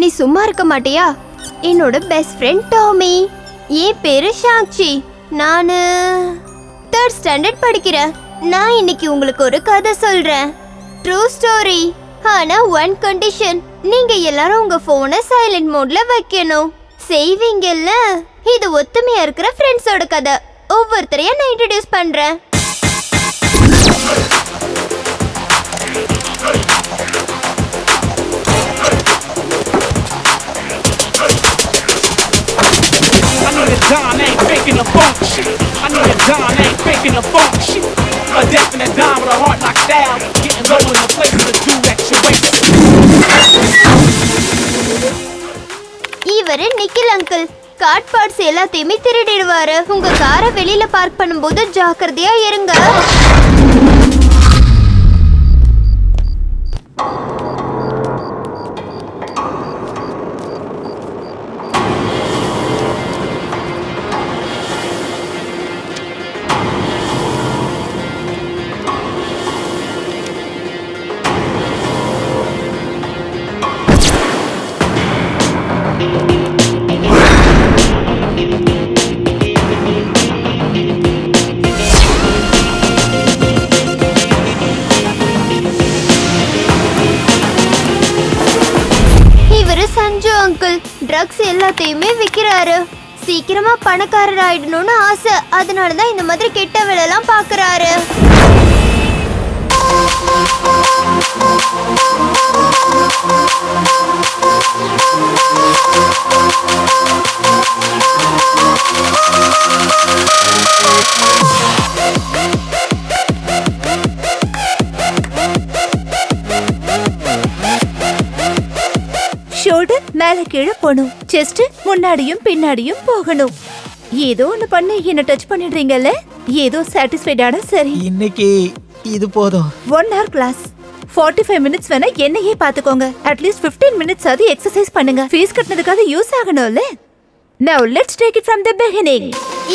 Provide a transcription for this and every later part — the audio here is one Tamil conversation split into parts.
நீ சும்மா இருக்க மாட்டியா? என்னோட பெஸ்ட் ஃப்ரெண்ட் டாமி. என் பேரு சாக்ஷி. நானு 3rd ஸ்டாண்டர்ட் படிக்கிறேன். நான் இன்னைக்கு உங்களுக்கு ஒரு கதை சொல்றேன். True story. ஆனா ஒன் கண்டிஷன். நீங்க எல்லாரும் உங்க போனை சைலண்ட் மோட்ல வைக்கணும். செய்வீங்கல்ல? இது ஒத்துமையா இருக்கிற ஃப்ரெண்ட்ஸோட கதை. ஒவ்வொருத்தரையா நான் இன்ட்ரோடியூஸ் பண்றேன். Don ain't faking the funk shit. I need a Don ain't faking the funk shit. A definite Don with a heart knocked down, getting low in the place to do extra weight. இவரு நிக்கில் அங்கிள். கார்ட் பார்ட்ஸ் எல்லாத்தையுமே திருடிடுவாரு. உங்க காரை வெளியில பார்க் பண்ணும்போது ஜாக்கிரதையா இருங்க. ட்ரக்ஸ் எல்லாத்தையுமே விக்கிறாரு. சீக்கிரமா பணக்காரர் ஆயிடணும்னு ஆசை. அதனாலதான் இந்த மாதிரி கெட்ட வேலையெல்லாம் பாக்குறாரு. ஷோல்டர் மேல கீழே போகணும். செஸ்ட் முன்னாடியும் பின்னாடியும் போகணும். ஏதோ ஒண்ணு பண்ணி என்ன டச் பண்ணிடுறீங்கல்ல? ஏதோ சாட்டிஸ்ஃபைடான சரி. இன்னைக்கு இது போதும். 1 hour கிளாஸ் 45 minutes வேணா என்னையே பாத்துக்கோங்க. அட்லீஸ்ட் 15 minutes ஆது எக்ஸசைஸ் பண்ணுங்க. ஃபீஸ் கட்டினதுக்காக யூஸ் ஆகணும்ல. Now let's take it from the beginning.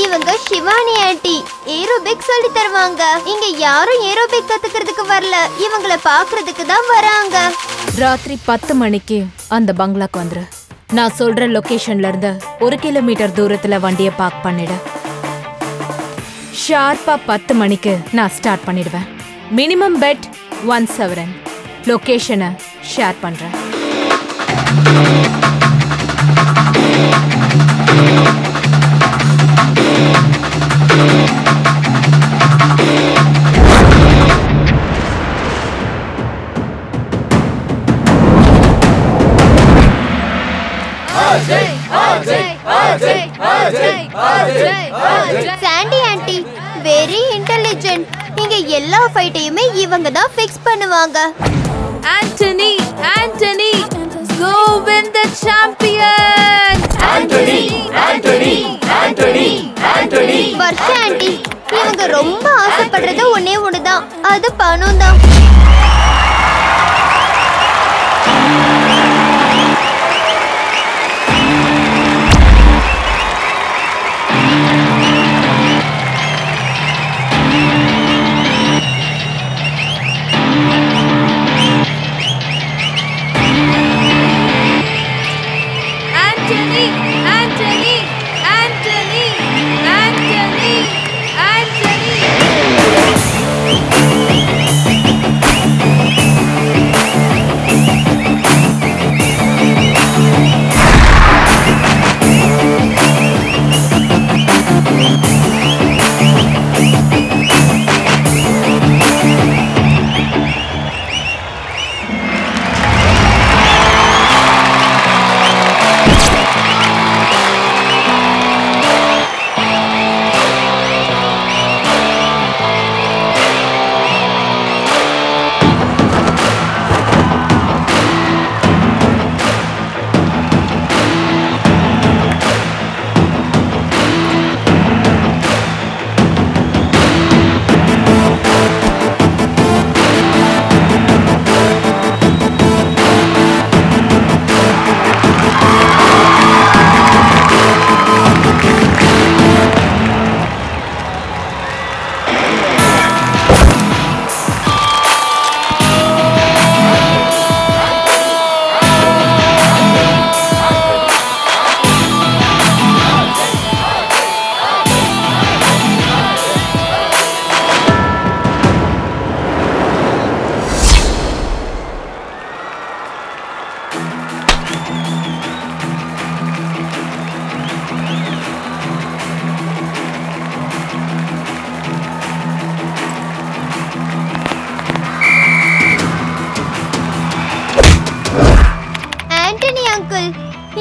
இவங்க சிவானி ஆண்டி ஏரோபிக் சொல்லி தருவாங்க. இங்க யாரும் ஏரோபிக் கத்துக்கிறதுக்கு வரல. இவங்கள பாக்குறதுக்கு தான் வராங்க. ராத்திரி 10 மணிக்கு அந்த பங்களாக்கு வந்துரு. நான் சொல்ற லொகேஷன்ல இருந்து 1 கிலோமீட்டர் தூரத்துல வண்டியை பார்க் பண்ணிடு. ஷார்ப்பா 10 மணிக்கு நான் ஸ்டார்ட் பண்ணிடுவேன். Minimum bed 1,000. லொகேஷனை ஷேர் பண்றேன். Sandy aunty very intelligent. இங்க எல்லா ஃபைட்டையுமே இவங்க தான் ஃபிக்ஸ் பண்ணுவாங்க. Anthony Anthony go win the champion. Anthony Anthony Anthony Anthony. Varsha aunty இவங்க ரொம்ப ஆசைப்படுறது ஒண்ணே ஒண்ணுதான். அது பணம் தான்.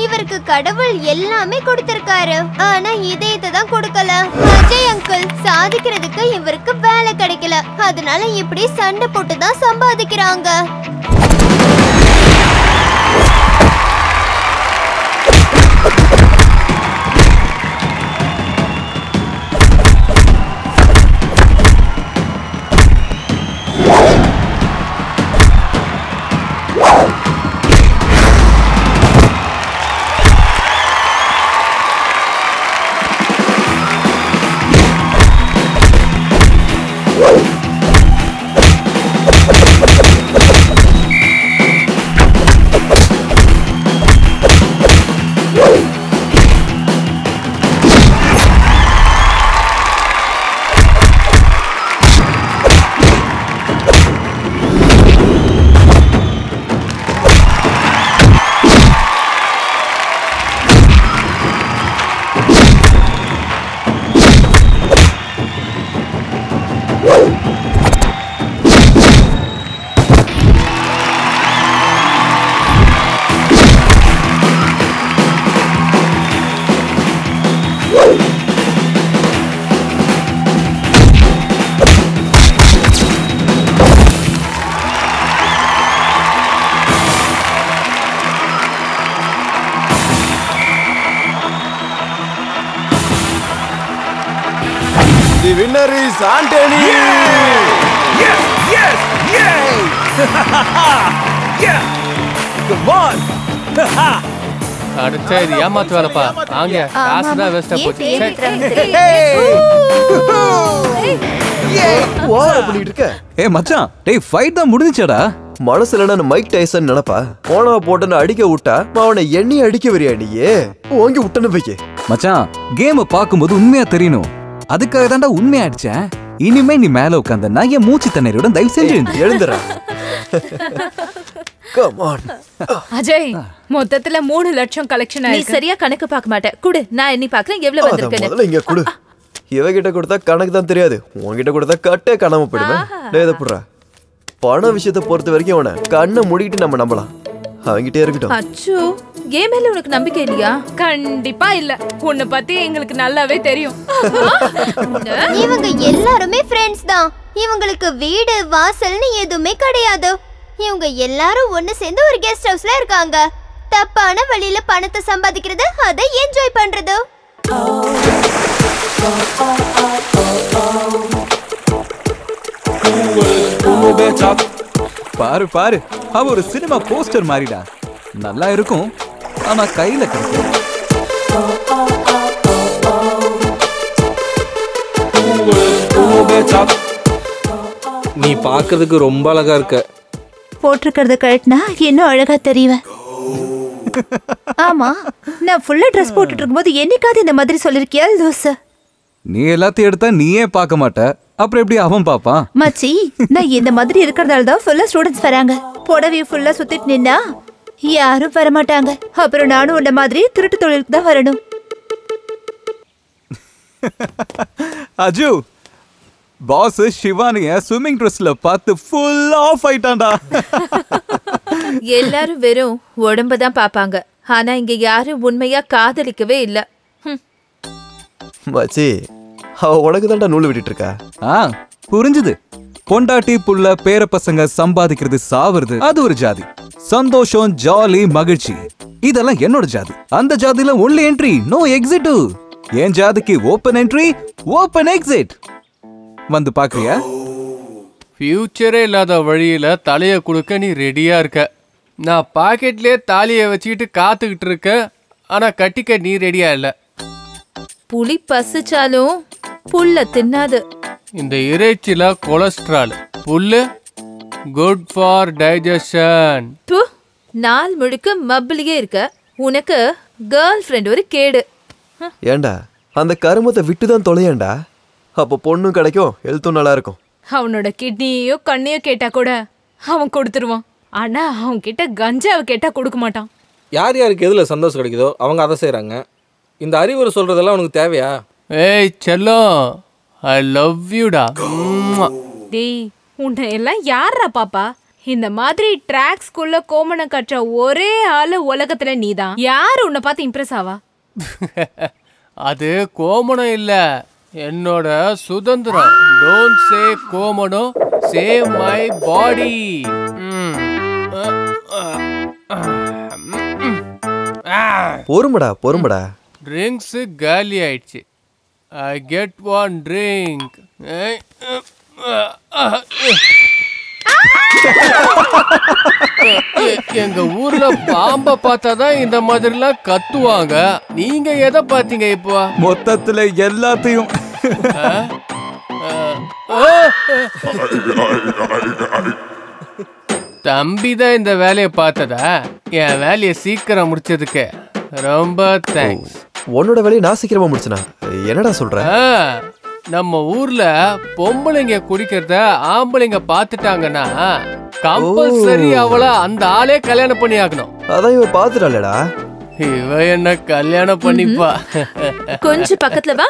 இவருக்கு கடவுள் எல்லாமே கொடுத்திருக்காரு, ஆனா இதயத்தை தான் கொடுக்கல. அஜய் அங்கிள் சாதிக்கிறதுக்கு இவருக்கு வேலை கிடைக்கல, அதனால இப்படி சண்டை போட்டு தான் சம்பாதிக்கிறாங்க. The winner is Anthony. Yes, yes, yay! Yeah! Come on! அடுத்த இது ஏமாத்து வேலைப்பா. ஆங்க காசு தான் வேஸ்டா போச்சு. ஓவரா பண்ணிட்டு இருக்க. ஏய் மச்சான், டேய் ஃபைட் தான் முடிஞ்சுடா. மனசுல நான் மைக் டைசன் நினைப்பா. போனா போட்டுன்னு அடிக்க விட்டா அவனை எண்ணி அடிக்க வரியா நீயே? ஓங்கி விட்டனு வைக்க. மச்சான், கேம் பாக்கும்போது உண்மையா தெரியணும். அதுக்காக தான்டா உண்மையா அடிச்சேன். இனிமே நீ மேல உட்கார்ந்தா என் மூச்சு தண்ணீரோட தயவு செஞ்சு எழுந்துற. Come on. அஜய், மொத்தத்துல 3 லட்சம் கலெக்ஷன் நீ ஆயிருக்கு. சரியா கணக்கு பார்க்க மாட்ட. குடு, நான் எண்ணி பார்க்கறேன் எவ்வளவு வந்திருக்குன்னு. முதல்ல இங்க குடு. இவகிட்ட கொடுத்தா கணக்கு தான் தெரியாது, உன்கிட்ட கொடுத்தா கட்டே காணாம போயிடுமே. டேய் இத புடுறா. பண விஷயத்தை பொறுத்த வரைக்கும் அவனை கண்ணை மூடிட்டு நம்ம நம்பலாம். அவங்கிட்டே இருக்கட்டும். அச்சோ, கேம் மேல உனக்கு நம்பிக்கை இல்லையா? கண்டிப்பா இல்ல. உன்னை பத்தி எங்களுக்கு நல்லாவே தெரியும். இவங்க எல்லாருமே ஃப்ரெண்ட்ஸ் தான். இவங்களுக்கு வீடு வாசல்னு எதுவுமே கிடையாது. இவங்க எல்லாரும் ஒண்ணு சேர்ந்து ஒரு கெஸ்ட் ஹவுஸ்ல இருக்காங்க. தப்பான வழியில பணத்தை சம்பாதிக்கிறது, அதை என்ஜாய் பண்றது. பாரு பாரு, அவ ஒரு சினிமா போஸ்டர் மாதிரிடா. நல்லா இருக்கும், ஆனா கையில கிடைக்கும். நீ பாக்குறதுக்கு ரொம்ப அழகா இருக்க. போட்டிருக்கிறத கழட்டினா இன்னும் அழகா தெரியுவேன். ஆமா, நான் ஃபுல்லா ட்ரெஸ் போட்டுட்டு இருக்கும்போது என்னைக்காவது இந்த மாதிரி சொல்லிருக்கியா லூசு? நீ எல்லாத்தையும் எடுத்தா நீயே பார்க்க மாட்ட, அப்புறம் எப்படி அவன் பாப்பான்? மச்சி, நான் இந்த மாதிரி இருக்கிறதால தான் ஃபுல்லா ஸ்டூடெண்ட்ஸ் வராங்க. புடவை ஃபுல்லா சுத்திட்டு நின்னா யாரும் வரமாட்டாங்க. அப்புறம் நானும் உன்ன மாதிரி திருட்டு தொழிலுக்கு தான் வரணும். அஜு, பாஸ் சிவானிய ஸ்விம்மிங் ட்ரெஸ்ல பார்த்து ஃபுல் ஆஃப் ஆயிட்டான்டா. எல்லாரும் வெறும் உடம்ப தான் பாப்பாங்க, ஆனா இங்க யாரும் உண்மையா காதலிக்கவே இல்ல. மச்சி, அவ உனக்கு தான்டா நூல் விட்டுட்டு இருக்கா. புரிஞ்சுது. பொண்டாட்டி புள்ள பேர பசங்க சம்பாதிக்கிறது சாவுறது அது ஒரு ஜாதி. சந்தோஷம், ஜாலி, மகிழ்ச்சி இதெல்லாம் என்னோட ஜாதி. அந்த ஜாதியில ஒன்லி என்ட்ரி, நோ எக்ஸிட். என் ஜாதிக்கு ஓபன் என்ட்ரி, ஓபன் எக்ஸிட். வந்து பாக்குறியா? ஃபியூச்சரே இல்லாத வழியில தலைய கொடுக்க நீ ரெடியா இருக்க. நான் பாக்கெட்லயே தாலியை வச்சுக்கிட்டு காத்துக்கிட்டு இருக்க, ஆனா கட்டிக்க நீ ரெடியா இல்ல. புலி பசிச்சாலும் புல்ல தின்னாது. இந்த இறைச்சில கொலஸ்ட்ரால், புல்லு குட் ஃபார் டைஜஷன். நாள் முழுக்க மப்பிளியே இருக்க, உனக்கு கேர்ள் ஃப்ரெண்ட் ஒரு கேடு. ஏண்டா அந்த கருமத்தை விட்டுதான் தொலையண்டா, அப்போ பொண்ணும் கிடைக்கும், ஹெல்த்தும் நல்லா இருக்கும். அவனோட கிட்னியோ கண்ணையோ கேட்டா கூட அவன் கொடுத்துருவான். ஆனா அவன் கிட்ட கஞ்சாவை கேட்டா கொடுக்க மாட்டான். யார் யாருக்கு எதுல சந்தோஷம் கிடைக்குதோ அவங்க அதை செய்யறாங்க. இந்த அறிவுரை சொல்றதெல்லாம் உனக்கு தேவையா? ஏய் செல்லம், ஐ லவ் யூடா. டேய், உன்னை எல்லாம் யாரா பாப்பா? இந்த மாதிரி ட்ராக்ஸ்குள்ள கோமணம் கட்டுற ஒரே ஆளு உலகத்துல நீதான். யாரு உன்னை பார்த்து இம்ப்ரெஸ் ஆவா? அது கோமணம் இல்ல, என்னோட சுதந்திரம். டோன்ட் சே கோமணம், சே மை பாடி. பொறுமடா. ட்ரிங்க்ஸ் காலி ஆயிடுச்சு. I get one drink. எங்க ஊர்ல பாம்ப பார்த்தாதான் இந்த மாதிரிலாம் கத்துவாங்க. நீங்க எதை பாத்தீங்க இப்போ? மொத்தத்துல எல்லாத்தையும். தம்பிதான் இந்த வேலையை பார்த்ததா? என் வேலையை சீக்கிரம் முடிச்சதுக்கு ரொம்ப தேங்க்ஸ். உன்னோட வேலையை நான் சீக்கிரமா முடிச்சனா? என்னடா சொல்ற? நம்ம ஊர்ல பொம்பளைங்க குடிக்கிறத ஆம்பளைங்க பாத்துட்டாங்கன்னா கம்பல்சரி அவள அந்த ஆளே கல்யாணம் பண்ணி ஆகணும். அதான் இவ பாத்துட்டாளடா. இவ என்ன கல்யாணம் பண்ணிப்பா. கொஞ்சம் பக்கத்துல வா.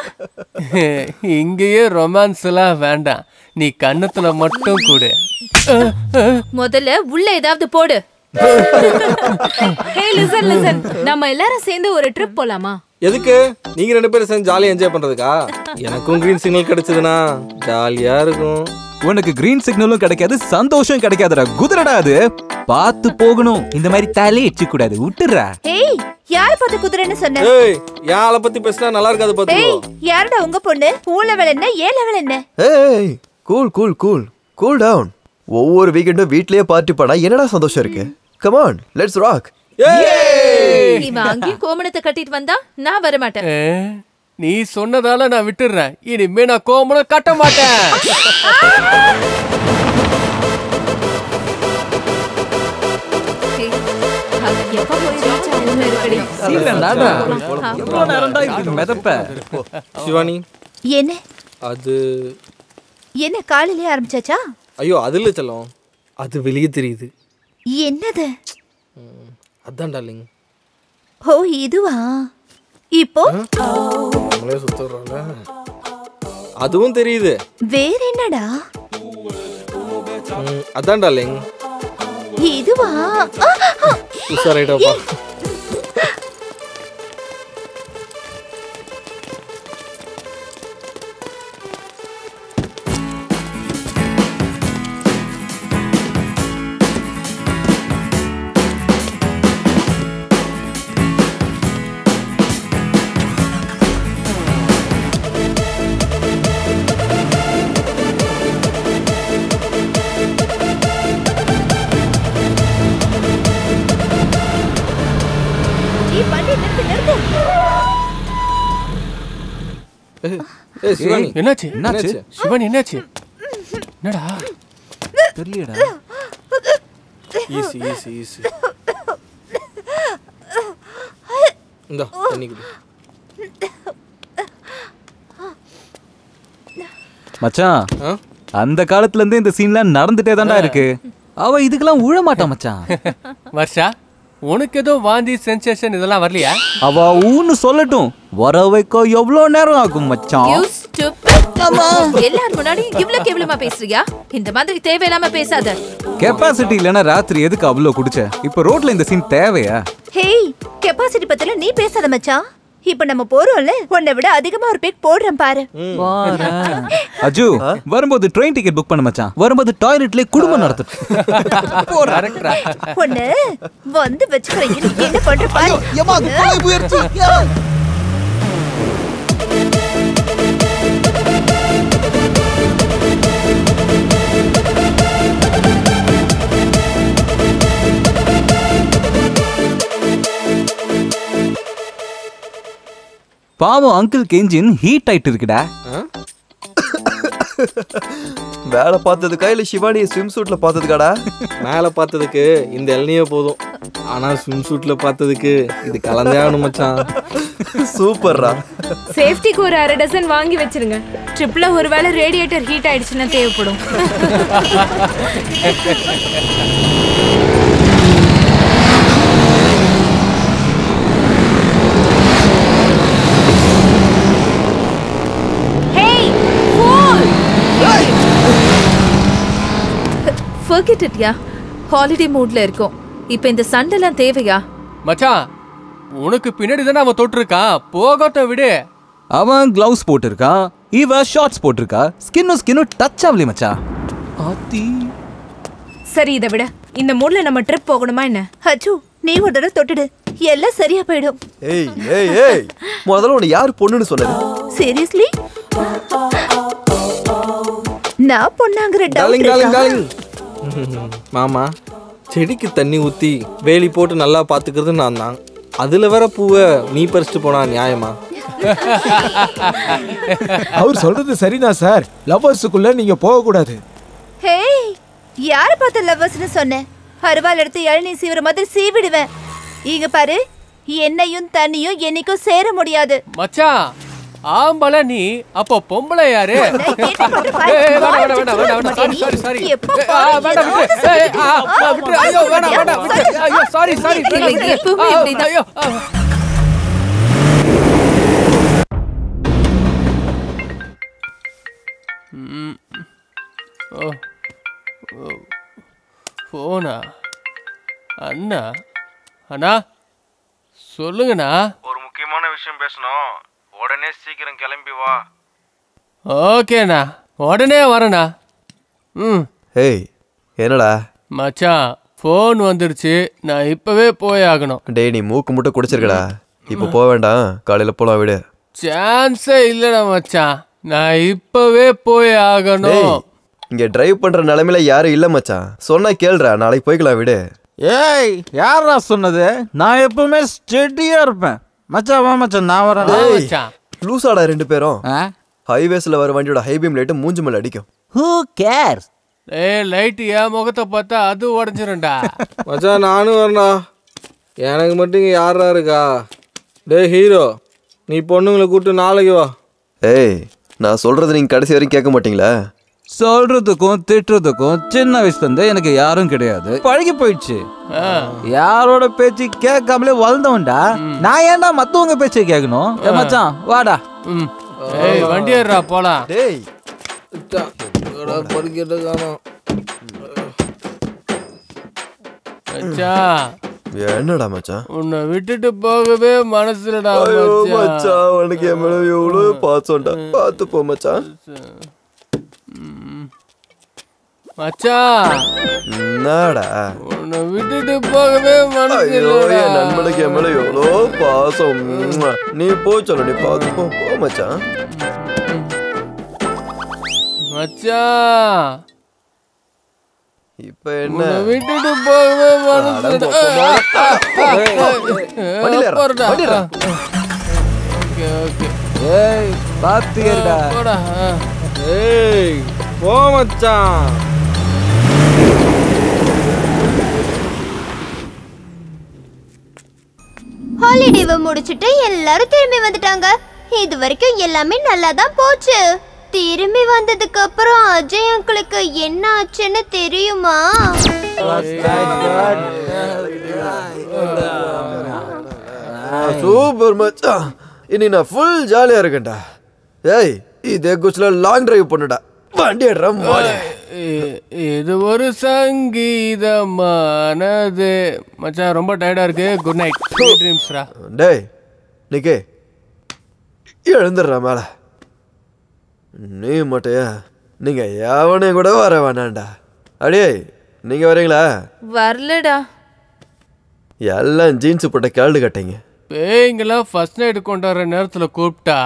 இங்கேயே ரொமான்ஸ் எல்லாம் வேண்டாம், நீ கண்ணத்துல மட்டும் கூடு. முதல்ல உள்ள ஏதாவது போடு. Hey, listen. நம்ம எல்லாரும் சேர்ந்து ஒரு ட்ரிப் போலாமா? எதுக்கு? நீங்க 2 பேரும் சேர்ந்து ஜாலியா என்ஜாய் பண்றதுக்கா? எனக்கும் கிரீன் சிக்னல் கிடைச்சதுன்னா ஜாலியா இருக்கும். உனக்கு கிரீன் சிக்னலும் கிடைக்காது, சந்தோஷம் கிடைக்காதுடா. குதிரடா அது. பார்த்து போகணும். இந்த மாதிரி தாலே எச்சு கூடாது. விட்டுறா. ஏய், யார பார்த்து குதிரைன்னு சொன்ன? ஏய், யாள பத்தி பேசினா நல்லா இருக்காது பாத்துக்கோ. ஏய், யாரடா உங்க பொண்ணு? ஊ லெவல் என்ன, ஏ லெவல் என்ன? ஏய், கூல் டவுன். ஒவ்வொரு வீக்கெண்டும் வீட்லயே பார்ட்டி பண்ணா என்னடா சந்தோஷம் இருக்கு? Come on, let's rock. இவன் அங்கேயும் கோமணத்தை கட்டிட்டு வந்தா நான் வர மாட்டேன். நீ சொன்னதால நான் விட்டுறேன். இனிமே நான் கோமணம் கட்ட மாட்டேன். சிவானி, என்ன அது என்ன காலையிலே ஆரம்பிச்சாச்சா? ஐயோ அது இல்ல செல்லம், அது வெளியே தெரியுது. என்னது? அதான் டார்லிங். ஓ இதுவா? இப்போ நம்மளே சுத்தறோம்ல. அதுவும் தெரியுது. வேற என்னடா? அதான் டார்லிங். இதுவா? உஷாரைடாப்பா. என்னாச்சு? சிவானி என்னாச்சு? என்னடா தெரியலடா. ஈஸி இந்தா தண்ணி குடி. மச்சான், அந்த காலத்துல இருந்து இந்த சீன்லாம் நடந்துட்டே தான்டா இருக்கு. அவ இதுக்கெல்லாம் உழ மாட்டான் மச்சான். வர்ஷா, உனக்கு ஏதோ வாந்தி சென்சேஷன் இதெல்லாம் வரலையா? அவ ஊன்னு சொல்லட்டும், வர வைக்க எவ்வளவு நேரம் ஆகும் மச்சான்? எல்லாரும் முன்னாடி இவ்வளவு கேவலமா பேசுறியா? இந்த மாதிரி தேவையில்லாம பேசாத. கெப்பாசிட்டி இல்லனா ராத்திரி எதுக்கு அவ்வளவு குடிச்ச? இப்ப ரோட்ல இந்த சீன் தேவையா? ஹேய், கெப்பாசிட்டி பத்தில நீ பேசாத மச்சான். இப்ப நம்ம போறோம்ல, உன்னை விட அதிகமா ஒரு பேக் போடுறேன் பாரு. அஜு, வரும்போது ட்ரெயின் டிக்கெட் புக் பண்ண மச்சான். வரும்போது டாய்லெட்ல குடும்பம் நடத்துட்டு ஒண்ணு வந்து வச்சுக்கிறேன். என்ன பண்ற பாரு. பாவம் அங்கிள் கெஞ்சின் ஹீட் ஆயிட்டு இருக்குடா. வேலை பார்த்ததுக்கா இல்ல சிவானியை ஸ்விம் சூட்ல பார்த்ததுக்காடா? மேல பார்த்ததுக்கு இந்த எல்னியே போதும், ஆனா ஸ்விம் சூட்ல பார்த்ததுக்கு இது கலந்தே ஆகணும் மச்சான். சூப்பர்ரா. சேஃப்டிக்கு ஒரு 1/2 டசன் வாங்கி வச்சிருங்க. ட்ரிப்ல ஒருவேளை ரேடியேட்டர் ஹீட் ஆயிடுச்சுன்னா தேவைப்படும். Forget it, yeah. ஹாலிடே மூட்ல இருக்கோம். இப்ப இந்த சண்டைலாம் தேவையா? மச்சான் உனக்கு பின்னாடி தானே அவன் தொட்டிருக்கான், போகட்டும் விடு. அவன் கிளவுஸ் போட்டிருக்கான், இவ ஷார்ட்ஸ் போட்டிருக்கா. ஸ்கின்னு டச் ஆகலையே மச்சான். ஆத்தி சரி இதை விட இந்த மூட்ல நம்ம ட்ரிப் போகணுமா என்ன? அச்சு நீ ஒரு தடவை தொட்டுடு, எல்லாம் சரியா போயிடும். ஏய் ஏய் ஏய் முதல்ல உன்னை யார் பொண்ணுன்னு சொன்னது? சீரியஸ்லி நான் பொண்ணாங்கிற டார்லிங் டவுட் டார்லிங் இருக்கா? டார்லிங் மாமா செடிக்கு தண்ணி ஊற்றி வேலி போட்டு நல்லா பார்த்துக்கிறது நான் தான். அதில் வர பூவை நீ பறிச்சுட்டு போனா நியாயமா? அவர் சொல்றது சரிதான் சார். லவ்வர்ஸுக்குள்ள நீங்க போக கூடாது. ஹேய் யார பார்த்த லவ்வர்ஸ்னு சொன்னேன்? அருவாள் எடுத்து இளநீ சீவுற மாதிரி சீவிடுவேன். இங்க பாரு, என்னையும் தண்ணியும் என்னைக்கும் சேர முடியாது. மச்சான் ஆம்பளை நீ, அப்போ பொம்பளை யாரு? போனா அண்ணா அண்ணா சொல்லுங்கண்ணா. ஒரு முக்கியமான விஷயம் பேசணும். உடனே சீக்கிரம் கிளம்பி வா. ஓகேண்ணா உடனே வரேண்ணா. ஏய் என்னடா மச்சான் ஃபோன் வந்துருச்சு, நான் இப்பவே போய் ஆகணும். டேய் நீ மூக்கு முட்டை குடிச்சிருக்கடா, இப்போ போக வேண்டாம், காலையில போலாம் விடு. சான்ஸே இல்லடா மச்சான், நான் இப்பவே போய் ஆகணும். இங்க டிரைவ் பண்ற நிலைமையில யாரும் இல்ல மச்சான், சொன்னா கேளுடா, நாளைக்கு போய்க்கலாம் விடு. ஏய் யாரா சொன்னது? நான் எப்பவுமே ஸ்டெடியா இருப்பேன். மச்சான் வா மச்சான், நான் வரேன். லூசாடா ரெண்டு பேரும். ஹைவேஸ்ல வர வண்டியோட ஹை பீம் லைட் மூஞ்சி மேல அடிக்கும். Who cares? ஏய் லைட் என் முகத்தை பார்த்தா அது உடஞ்சிரும்டா. மச்சான் நானும் வரேன்டா. எனக்கு மட்டும் இங்கே யாரா இருக்கா? டே ஹீரோ, நீ பொண்ணுங்களை கூப்பிட்டு நாளைக்கு வா. ஏய் நான் சொல்றது நீங்க கடைசி வரைக்கும் கேட்க மாட்டீங்களா? சொல்றதுக்கும் திட்டுறதுக்கும் சின்ன வயசுல இருந்தே எனக்கு யாரும் கிடையாது, பழகி போயிடுச்சு. யாரோட பேச்சு கேட்காமலே வளர்ந்தவன்டா. நான் ஏன்டா மத்தவங்க பேச்சை கேட்கணும்? மச்சான் வாடா. ஏய் வண்டி ஏறா போலாம். டேய் படிக்கிட்டு காணோம். மச்சான் என்னடா மச்சான் உன்னை விட்டுட்டு போகவே மனசுலடா மச்சான். உனக்கு என் மேல எவ்வளவு பாசம்டா, பார்த்து போ மச்சான். மச்சான் என்னடா உன்னை விட்டுட்டு போகவே மனசுலடா. என் நண்பனுக்கு என் மேல எவ்வளோ பாசம். நீ போ சொல்ல, நீ பார்த்து போ மச்சான். மச்சான் இப்ப என்ன விட்டுட்டு போகவே மனசுலடா. ஏய் பாத்துக்கடா. ஏய் போ மச்சான். ஹாலிடேவை முடிச்சிட்டு எல்லாரும் திரும்பி வந்துட்டாங்க. இது வரைக்கும் எல்லாமே நல்லா தான் போச்சு. திரும்பி வந்ததுக்கு அப்புறம் அஜய் அங்கிளுக்கு என்ன ஆச்சுன்னு தெரியுமா? சூப்பர் மச்சான், இனி நான் ஃபுல் ஜாலியா இருக்கேன்டா. ஏய் இதே குச்சில லாங் டிரைவ் பண்ணுடா, வண்டி எடுறோம். இது ஒரு சங்கீதமானது. மச்சான் ரொம்ப டயர்டா இருக்கு, குட் நைட், ஸ்வீட் ட்ரீம்ஸ்ரா. டேய் நிக்கே எழுந்துடுறா மேல. நீ மட்டும் நீங்க எவனையும் கூட வர வேணாண்டா. அடே நீங்க வரீங்களா? வரலடா. எல்லாம் ஜீன்ஸ் போட்ட கேள்டு கட்டிங்க. பேய்ங்கெல்லாம் ஃபர்ஸ்ட் நைட் கொண்டாடுற நேரத்துல கூப்பிட்டா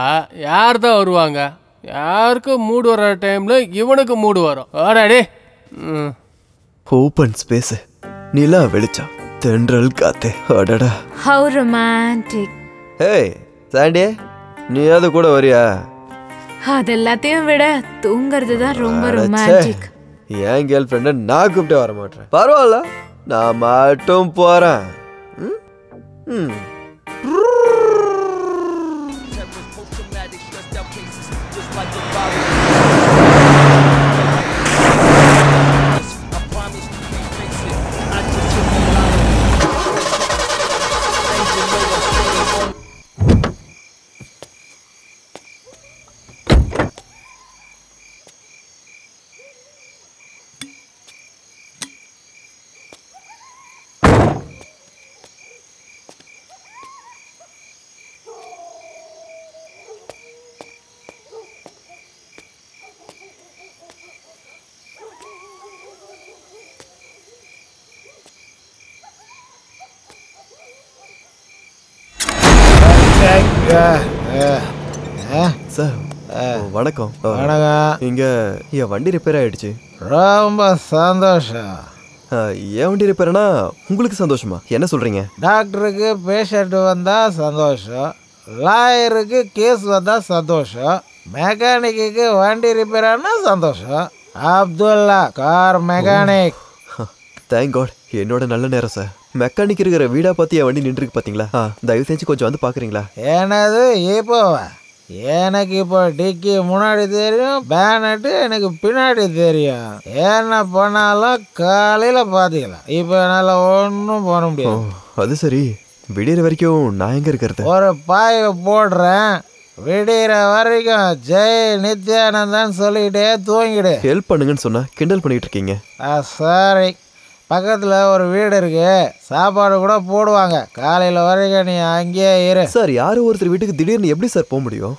யார் தான் வருவாங்க? யாருக்கும் மூடு வர டைம்ல இவனுக்கு மூடு வரும். ஆடாடே ஓப்பன் ஸ்பேஸ், நிலா வெளிச்சம், தென்றல் காத்து. அடடா How romantic. ஏய் சாண்டி, நீ அது கூட வரியா? அதெல்லாத்தையும் விட தூங்குறது தான் ரொம்ப ரொமான்டிக். என் கேர்ள் ஃப்ரெண்டை நான் கூப்பிட்டு வர மாட்டேன். பரவாயில்ல, நான் மட்டும் போறேன். சார் வணக்கம். வணக்கம். இங்க என் வண்டி ரிப்பேர் ஆயிடுச்சு. ரொம்ப சந்தோஷம். என் வண்டி ரிப்பேர்னா உங்களுக்கு சந்தோஷமா? என்ன சொல்றீங்க? டாக்டருக்கு பேஷண்ட் வந்தா சந்தோஷம், லாயருக்கு கேஸ் வந்தா சந்தோஷம், மெக்கானிக்கு வண்டி ரிப்பேர் ஆனா சந்தோஷம். Abdullah car mechanic. Thank God, என்னோட நல்ல நேரம் சார். மெக்கானிக் இருக்கிற வீடா பார்த்து என் வண்டி நின்றுருக்கு பார்த்தீங்களா? தயவு செஞ்சு கொஞ்சம் வந்து பார்க்குறீங்களா? எனது இப்போவா? எனக்கு இப்போ டிக்கி முன்னாடி தெரியும், பேனட்டு எனக்கு பின்னாடி தெரியும். என்ன பண்ணாலும் காலையில் பார்த்துக்கலாம். இப்போ என்னால் ஒன்றும் பண்ண முடியாது. அது சரி, விடியற வரைக்கும் நான் எங்கே இருக்கிறது? ஒரு பாயை போடுறேன், விடிகிற வரைக்கும் ஜெய் நித்யானந்தன் சொல்லிக்கிட்டே தூங்கிடு. ஹெல்ப் பண்ணுங்கன்னு சொன்னா கிண்டல் பண்ணிட்டு இருக்கீங்க. சாரி, பக்கத்தில் ஒரு வீடு இருக்கு, சாப்பாடு கூட போடுவாங்க. காலையில் வரைக்கும் நீ அங்கேயே இரு. சார், யாரும் ஒருத்தர் வீட்டுக்கு திடீர்னு எப்படி சார் போக முடியும்?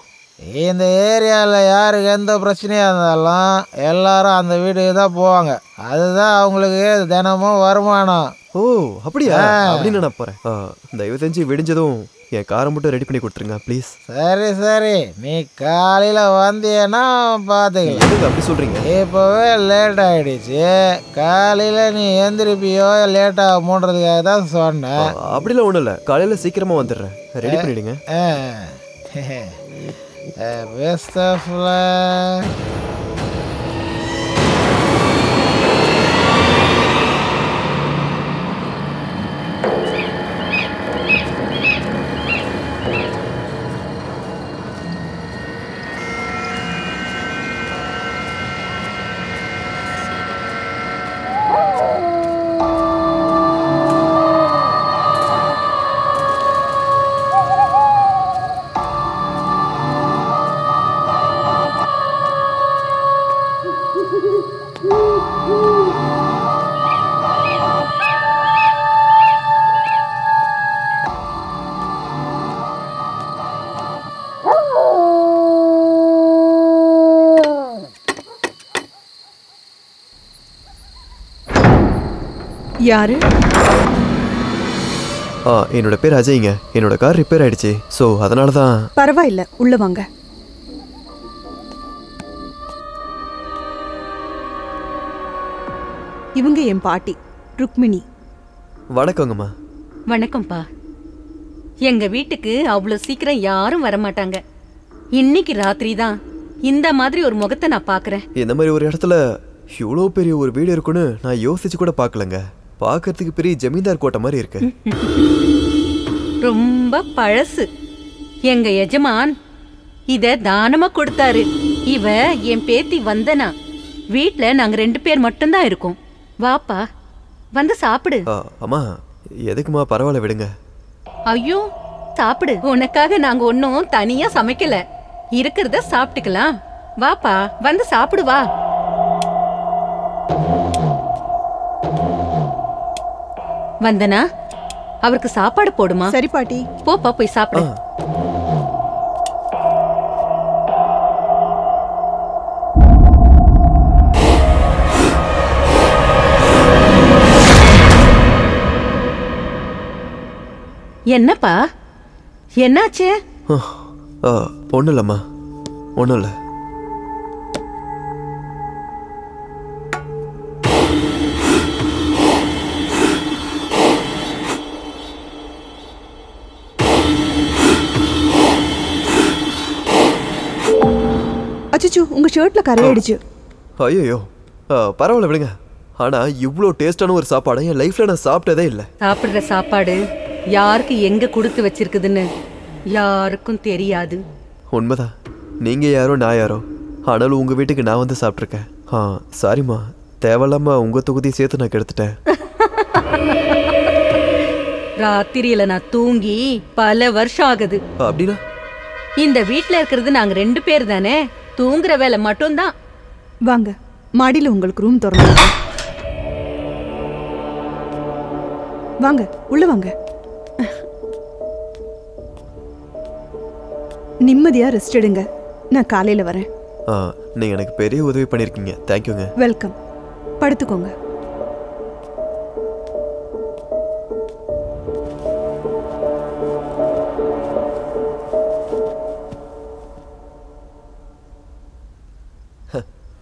இந்த ஏரியாவில் யாருக்கு எந்த பிரச்சனையாக இருந்தாலும் எல்லாரும் அந்த வீட்டுக்கு தான் போவாங்க. அதுதான் அவங்களுக்கு தினமும் வருமானம். ஓ அப்படியா? அப்படின்னு நான் போகிறேன். தயவு செஞ்சு விடிஞ்சதும் என் காரை மட்டும் ரெடி பண்ணி கொடுத்துருங்க ப்ளீஸ். சரி சரி, நீ காலையில் வந்தீன்னா பார்த்துக்கலாம். எதுக்கு அப்படி சொல்கிறீங்க? இப்போவே லேட் ஆகிடுச்சு. காலையில் நீ எந்திரிப்பியோ லேட்டாக மூன்றதுக்காக தான் சொன்னேன். அப்படிலாம் ஒன்றும் இல்லை, காலையில் சீக்கிரமாக வந்துடுறேன். ரெடி பண்ணிவிடுங்க. Best of luck. யாரு? என்னோட பேர் அஜய்ங்க. என்னோட கார் ரிப்பேர் ஆயிடுச்சு, ஸோ அதனால தான். பரவாயில்ல, உள்ள வாங்க. இவங்க என் பாட்டி ருக்மிணி. வணக்கங்கம்மா. வணக்கம்ப்பா. எங்க வீட்டுக்கு அவ்வளோ சீக்கிரம் யாரும் வரமாட்டாங்க. இன்னைக்கு ராத்திரி தான் இந்த மாதிரி ஒரு முகத்தை நான் பார்க்குறேன். இந்த மாதிரி ஒரு இடத்துல இவ்வளோ பெரிய ஒரு வீடு இருக்குன்னு நான் யோசிச்சு கூட பார்க்கலங்க. பார்க்கறதுக்கு பெரிய ஜமீன்தார் கோட்டை மாதிரி இருக்கு. ரொம்ப பழசு. எங்க எஜமான் இத தானமா கொடுத்தாரு. இவ என் பேத்தி வந்தனா. வீட்ல நாங்க 2 பேர் மட்டும்தான் இருக்கோம். வாப்பா, வந்து சாப்பிடு. அம்மா, எதுக்குமா? பரவாயில்ல, விடுங்க. ஐயோ, சாப்பிடு. உனக்காக நாங்க ஒன்னும் தனியா சமைக்கல, இருக்கிறத சாப்பிட்டுக்கலாம். வாப்பா, வந்து சாப்பிடு. வா. வந்தனா, அவருக்கு சாப்பாடு போடுமா? சரி பாட்டி. போப்பா, போய் சாப்பிடு. என்னப்பா, என்னாச்சு? ஒன்றும் இல்லைம்மா, ஒன்றும் இல்லை. அச்சோ, உங்க ஷர்ட்ல கரையாயிடுச்சு. ஐயோ, பரவாயில்ல, விடுங்க. ஆனா இவ்வளோ டேஸ்டான ஒரு சாப்பாடை என் லைஃப்ல நான் சாப்பிட்டதே இல்லை. சாப்பிடுற சாப்பாடு யாருக்கு எங்க கொடுத்து வச்சிருக்குதுன்னு யாருக்கும் தெரியாது. உண்மைதான். நீங்க யாரோ நான் யாரோ, ஆனாலும் உங்க வீட்டுக்கு நான் வந்து சாப்பிட்ருக்கேன். சாரிம்மா, தேவையில்லாம உங்க தொகுதியை சேர்த்து நான் கெடுத்துட்டேன். ராத்திரியில நான் தூங்கி பல வருஷம் ஆகுது. அப்படின்னா இந்த வீட்ல இருக்கிறது நாங்க 2 பேர் தானே. தூங்குற வேலை மட்டும்தான். வாங்க, மாடியில உங்களுக்கு ரூம் திறந்து. வாங்க, உள்ள வாங்க. நிம்மதியா ரெஸ்ட் எடுங்க. நான் காலையில வரேன். நீங்க எனக்கு பெரிய உதவி பண்ணிருக்கீங்க. தேங்க்யூங்க. வெல்கம். படுத்துக்கோங்க.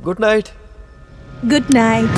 Good night. Good night.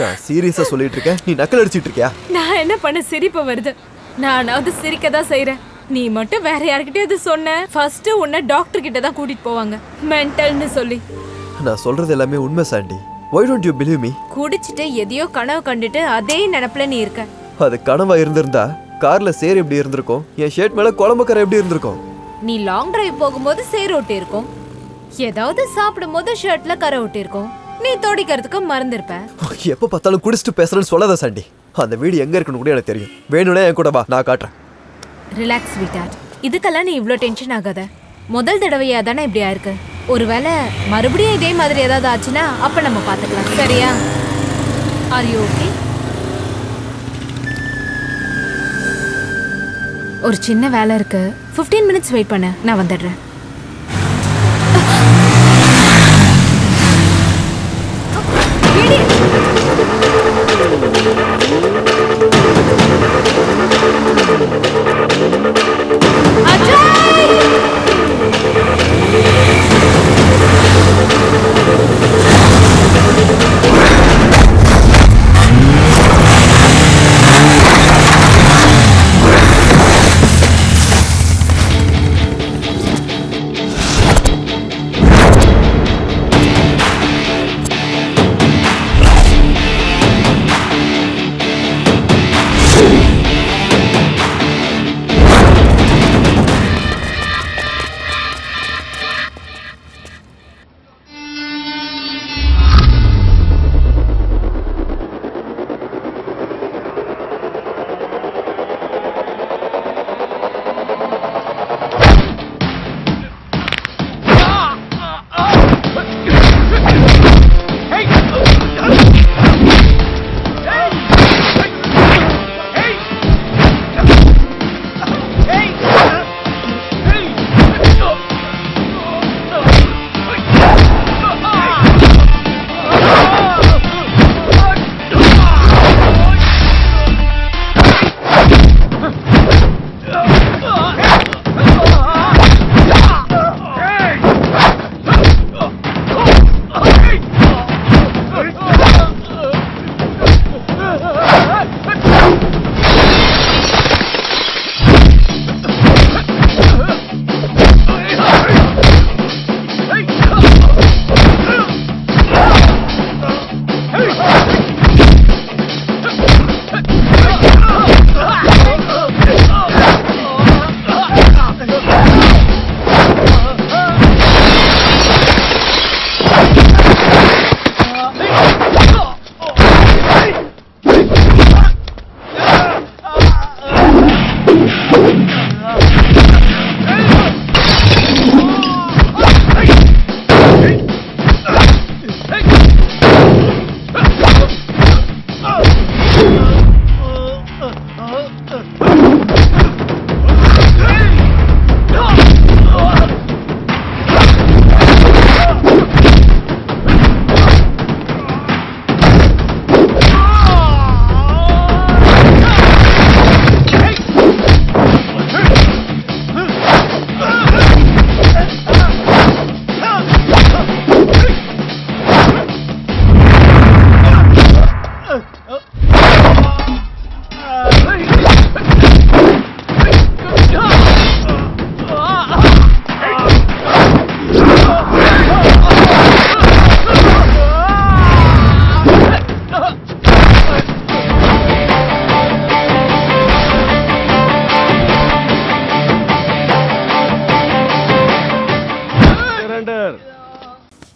நான் சீரியஸா சொல்லிட்டு இருக்கேன், நீ நக்கல் அடிச்சிட்டு இருக்கியா? நான் என்ன பண்ண, சிரிப்பு வருது. நானாவது சிரிக்க தான் செய்யறேன். நீ மட்டும் வேற யார்கிட்டயாவது சொன்ன, ஃபர்ஸ்ட் உன்னை டாக்டர் கிட்ட தான் கூட்டிட்டு போவாங்க, மென்டல்னு சொல்லி. நான் சொல்றது எல்லாமே உண்மை Chandy. Why don't you believe me? குடிச்சிட்டு எதையோ கனவு கண்டுட்டு அதே நினைப்புல நீ இருக்க. அது கனவா இருந்திருந்தா கார்ல சேர் எப்படி இருந்திருக்கும், என் ஷர்ட் மேல குழம்பு கரை எப்படி இருந்திருக்கும்? நீ லாங் டிரைவ் போகும்போது சேர் ஒட்டி இருக்கும், ஏதாவது சாப்பிடும் போது ஷர்ட்ல கரை ஒட்டி இருக்கும், நீ தோடிக்கிறதுக்கு மறந்துருப்ப. எப்ப பார்த்தாலும் குடிச்சிட்டு பேசுறேன்னு சொல்லாத சாண்டி. அந்த வீடு எங்க இருக்குன்னு கூட எனக்கு தெரியும். வேணும்னா என் கூட வா, நான் காட்டுறேன். ரிலாக்ஸ் ஸ்வீட்டார்ட், இதுக்கெல்லாம் நீ இவ்ளோ டென்ஷன் ஆகாத. முதல் தடவையா தானே இப்படி ஆயிருக்கு. ஒருவேளை மறுபடியும் இதே மாதிரி ஏதாவது ஆச்சுன்னா அப்ப நம்ம பாத்துக்கலாம், சரியா? Are you okay? ஒரு சின்ன வேலை இருக்கு, 15 மினிட்ஸ் வெயிட் பண்ணு, நான் வந்துடுறேன்.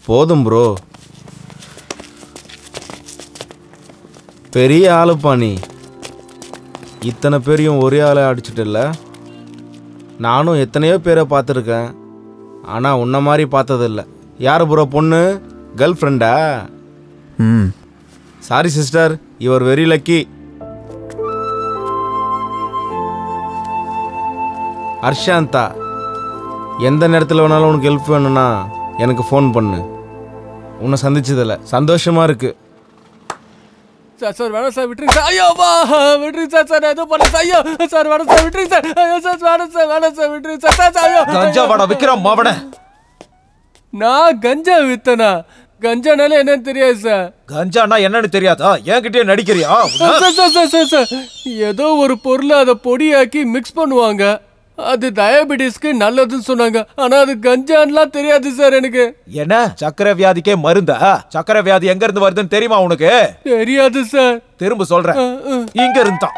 போதும் ப்ரோ. பெரிய ஆளுப்பா நீ. இத்தனை பேரையும் ஒரே ஆளை அடிச்சிட்டில்ல. நானும் எத்தனையோ பேரை பார்த்துருக்கேன், ஆனால் உன்ன மாதிரி பார்த்ததில்ல. யார் ப்ரோ பொண்ணு? கேர்ள் ஃப்ரெண்டா? Sorry sister, your very lucky. அர்ஷாந்தா, எந்த நேரத்தில் வேணாலும் உனக்கு ஹெல்ப் வேணும்னா எனக்கு ஃபோன் பண்ணு. உன்னை சந்திச்சதில்ல, சந்தோஷமா இருக்கு. சார் சார் வேணாம் சார், விட்டுருங்க சார். ஐயோ வா விட்டுருங்க சார். சார் ஏதோ பண்ண சார். ஐயோ சார் வேணாம் சார், விட்டுருங்க சார். ஐயோ சார் வேணாம் சார் விட்டுருங்க சார். சார் ஐயோ கஞ்சா வாடா விக்ரம் மாவன. நான் கஞ்சா வித்தனா? கஞ்சானால என்னன்னு தெரியாது சார். கஞ்சானா என்னன்னு தெரியாதா? என்கிட்டயே நடிக்கிறியா? சார் ஏதோ ஒரு பொருளை அதை பொடியாக்கி மிக்ஸ் பண்ணுவாங்க, அது டயபெட்டிஸ்க்கு நல்லதுன்னு சொன்னாங்க. ஆனா அது கஞ்சான்லாம் தெரியாது சார் எனக்கு. என்ன சக்கரை வியாதிக்கே மருந்தா? சக்கரை வியாதி எங்க இருந்து வருதுன்னு தெரியுமா உனக்கு? தெரியாது சார். திரும்ப சொல்றேன், இங்க இருந்தான்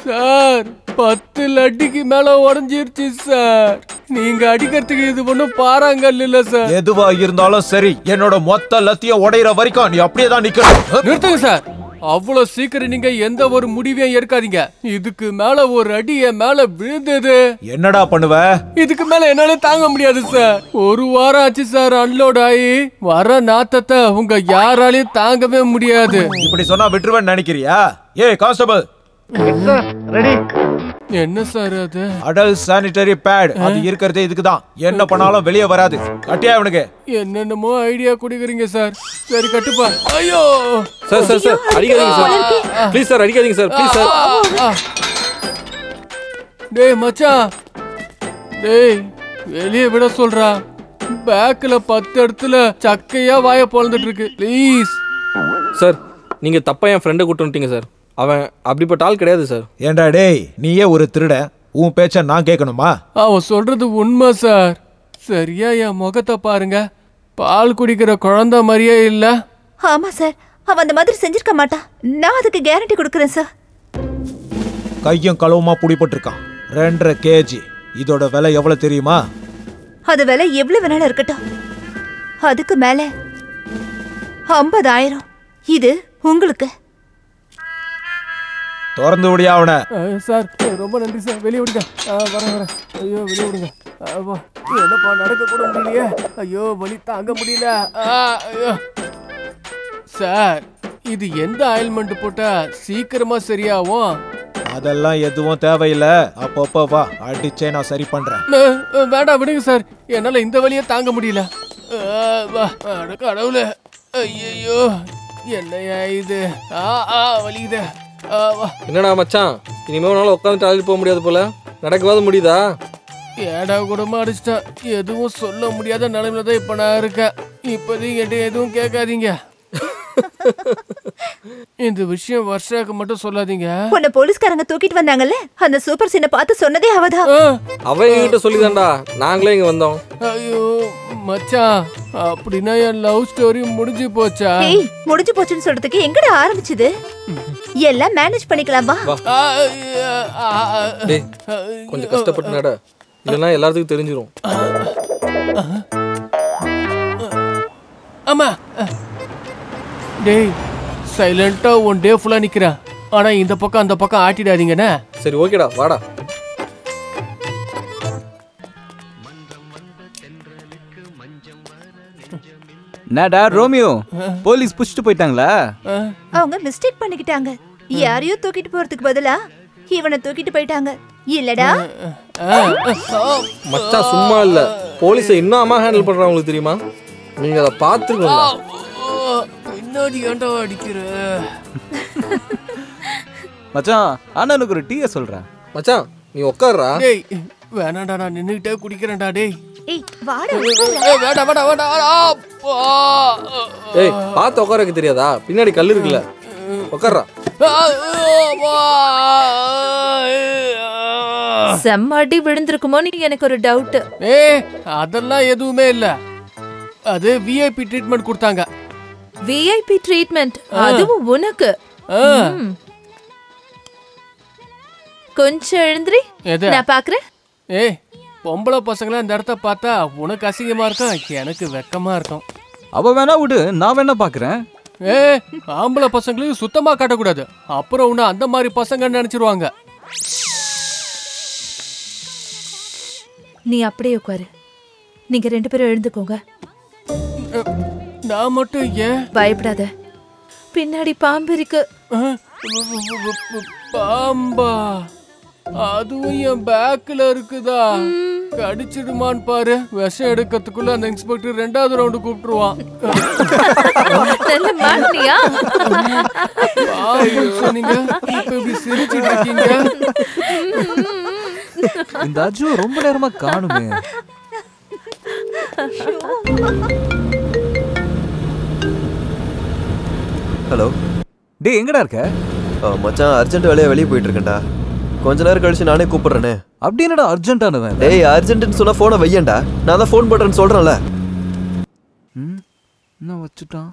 சார். 10 லட்டிக்கு மேல உடஞ்சிருச்சு சார். நீங்க அடிக்கிறதுக்கு இது ஒண்ணும் பாறாங்கல் இல்ல சார். எதுவா இருந்தாலும் சரி, என்னோட மொத்த லத்தியம் உடையிற வரைக்கும் நீ அப்படியே தான் நிக்கணும். நிறுத்துங்க சார். அவ்வளவு சீக்கிரம் நீங்க எந்த ஒரு முடிவையும் எடுக்காதீங்க. இதுக்கு மேல ஒரு அடி என் மேல விழுந்தது. என்னடா பண்ணுவ? இதுக்கு மேல என்னால தாங்க முடியாது சார். ஒரு வாரம் ஆச்சு சார் அன்லோட் ஆகி. வர நாத்தத்தை உங்க யாராலையும் தாங்கவே முடியாது. இப்படி சொன்னா விட்டுருவேன்னு நினைக்கிறியா? ஏய் கான்ஸ்டபிள், என்ன சார் அது? Adult sanitary pad. அது இருக்கிறதே இதுக்குதான். என்ன பண்ணாலும் வெளியே வராது. கட்டியா இவனுக்கு? என்னென்னமோ ஐடியா குடுக்குறீங்க சார். சரி கட்டுப்பா. ஐயோ சார் சார் சார் அடிக்காதீங்க சார். ப்ளீஸ் சார் அடிக்காதீங்க சார். Please sir. டேய் மச்சான், டேய் வெளியே விட சொல்றா. பேக்ல 10 இடத்துல சக்கையா வாய பொளந்துட்டு இருக்கு. ப்ளீஸ் சார், நீங்க தப்பா என் ஃப்ரெண்டை கூட்டு வந்துட்டீங்க சார். அவன் அப்படிப்பட்ட ஆள் கிடையாது சார். ஏண்டா டேய், நீயே ஒரு திருட, உன் பேச்ச நான் கேட்கணுமா? அவன் சொல்றது உண்மை சார். சரியா என் முகத்தை பாருங்க, பால் குடிக்கிற குழந்தை மாதிரியே இல்ல. ஆமா சார், அவன் அந்த மாதிரி செஞ்சிருக்க மாட்டான். நான் அதுக்கு கேரண்டி கொடுக்குறேன் சார். கையும் களவுமா புடிபட்டிருக்கான். 2.5 kg. இதோட விலை எவ்வளவு தெரியுமா? அது விலை எவ்வளவு வேணாலும் இருக்கட்டும், அதுக்கு மேல 50,000. இது உங்களுக்கு. திறந்து விடியா அவனை. சார் ரொம்ப நன்றி சார். வெளியே விடுங்க. வரேன். ஐயோ வெளியே விடுங்க. என்னப்பா நடக்க கூட முடியலையே. ஐயோ வலி தாங்க முடியல. ஐயோ சார், இது எந்த ஆயில்மெண்ட் போட்டா சீக்கிரமா சரியாகும்? அதெல்லாம் எதுவும் தேவையில்ல. அப்பப்போ வா, அடிச்சே நான் சரி பண்றேன். வேண்டாம் விடுங்க சார், என்னால இந்த வலியை தாங்க முடியல. கடவுளே, ஐயோ என்னையா இது? வலிக்குது. என்னடா மச்சான், இனிமே உன்னால உட்காந்து டாய்லெட் போக முடியாது போல. நடக்கவாது முடியுதா? ஏடா கூடமா அடிச்சிட்டேன். எதுவும் சொல்ல முடியாத நிலைமையில தான் இப்ப நான் இருக்கேன். இப்போதைக்கு என்கிட்ட எதுவும் கேட்காதீங்க. இந்த விஷயம் வர்ஷாக்கு மட்டும் சொல்லாதீங்க. உன்னை போலீஸ்காரங்க தூக்கிட்டு வந்தாங்கல்ல, அந்த சூப்பர் சீனை பார்த்து சொன்னதே அவதான். அவ என்கிட்ட சொல்லிதான்டா நாங்களே இங்க வந்தோம். ஐயோ மச்சான், அப்படின்னா என் லவ் ஸ்டோரி முடிஞ்சு போச்சா? ஏய், முடிஞ்சு போச்சுன்னு சொல்றதுக்கு எங்கடா ஆரம்பிச்சது? எல்லாம் மேனேஜ் பண்ணிக்கலாம் வா. டேய் கொஞ்சம் கஷ்டப்பட்டு நட, இல்லைன்னா எல்லாத்துக்கும் தெரிஞ்சிரும். ஆமா டேய், சைலண்டா ஒன் டே ஃபுல்லா நிக்கிறேன். ஆனா இந்த பக்கம் அந்த பக்கம் ஆட்டிடாதீங்கண்ணே. சரி ஓகேடா, வாடா. நாடா ரோமியோ, போலீஸ் புடிச்சிட்டு போயிட்டாங்களா? அவங்க மிஸ்டேக் பண்ணிக்கிட்டாங்க. யாரையோ தூக்கிட்டு போறதுக்கு பதிலா இவனை தூக்கிட்டு போயிட்டாங்க. இல்லடா மச்சான் சும்மா இல்ல, போலீஸை இன்னும் அம்மா ஹேண்டில் பண்றாங்க. உங்களுக்கு தெரியுமா? நீங்க அதை பார்த்துருக்கோம். பின்னாடி ஏன்டா அடிக்கிற மச்சான்? அண்ணனுக்கு ஒரு டீயை சொல்றேன். மச்சான் நீ உட்கார்றா. டேய் வேணாண்டா, நான் நின்னுட்டே குடிக்கிறேன்டா. டேய் ஏய் வாடா. வேடா வேடா வேடா. ஏய் பார்த்து உட்காரக்கு தெரியாதா? பின்னாடி கல் இருக்குல்ல, உட்கார்றா. செம்மாடி விழுந்திருக்குமோன்னு எனக்கு ஒரு டவுட். அதெல்லாம் எதுவுமே இல்ல. அது விஐபி ட்ரீட்மெண்ட் கொடுத்தாங்க. VIP treatment? அதுவும் உனக்கு? கொஞ்சம் எழுந்திரி, நான் பாக்குறேன். பொம்பளை பசங்களாம் இந்த இடத்த பார்த்தா உனக்கு அசிங்கமா இருக்கும், எனக்கு வெக்கமா இருக்கும். அவ வேணா விடு, நான் வேணா பாக்குறேன். ஆம்பளை பசங்களையும் சுத்தமா காட்டக்கூடாது, அப்புறம் உன்னை அந்த மாதிரி பசங்க நினைச்சிருவாங்க. நீ அப்படியே உட்காரு. நீங்க 2 பேரும் எழுந்துக்கோங்க. நான் மட்டும் ஏன்? பயப்படாத, பின்னாடி பாம்பு இருக்கு. பாம்பா? அதுவும் என் பேக்ல இருக்குதா? கடிச்சிடுமான்னு பாரு. விஷம் எடுக்கிறதுக்குள்ள அந்த இன்ஸ்பெக்டர் 2வது ரவுண்டு கூப்பிட்டுருவான். நீங்க இப்படி சிரிச்சிட்டு இருக்கீங்க. இந்த அஜு ரொம்ப நேரமா காணுமே. ஹலோ டேய், எங்கடா இருக்க? மச்சான், அர்ஜென்ட் வேலையா வெளியே போயிட்டு இருக்கேன்டா. கொஞ்ச நேரம் கழிச்சு நானே கூப்பிடுறேனே. அப்படி என்னடா அர்ஜென்ட்டானவன்? டேய், அர்ஜென்ட்னு சொன்னா போனை வையேன்டா. நான் தான் ஃபோன் பண்றேன்னு சொல்றேன்ல. என்ன வச்சுட்டான்?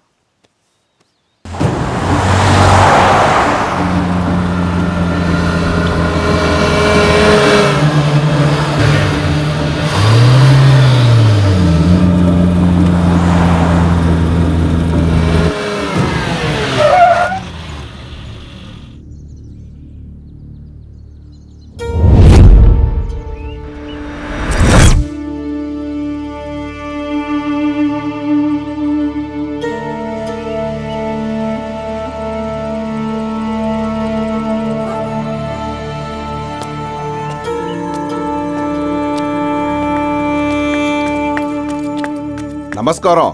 நமஸ்காரம்.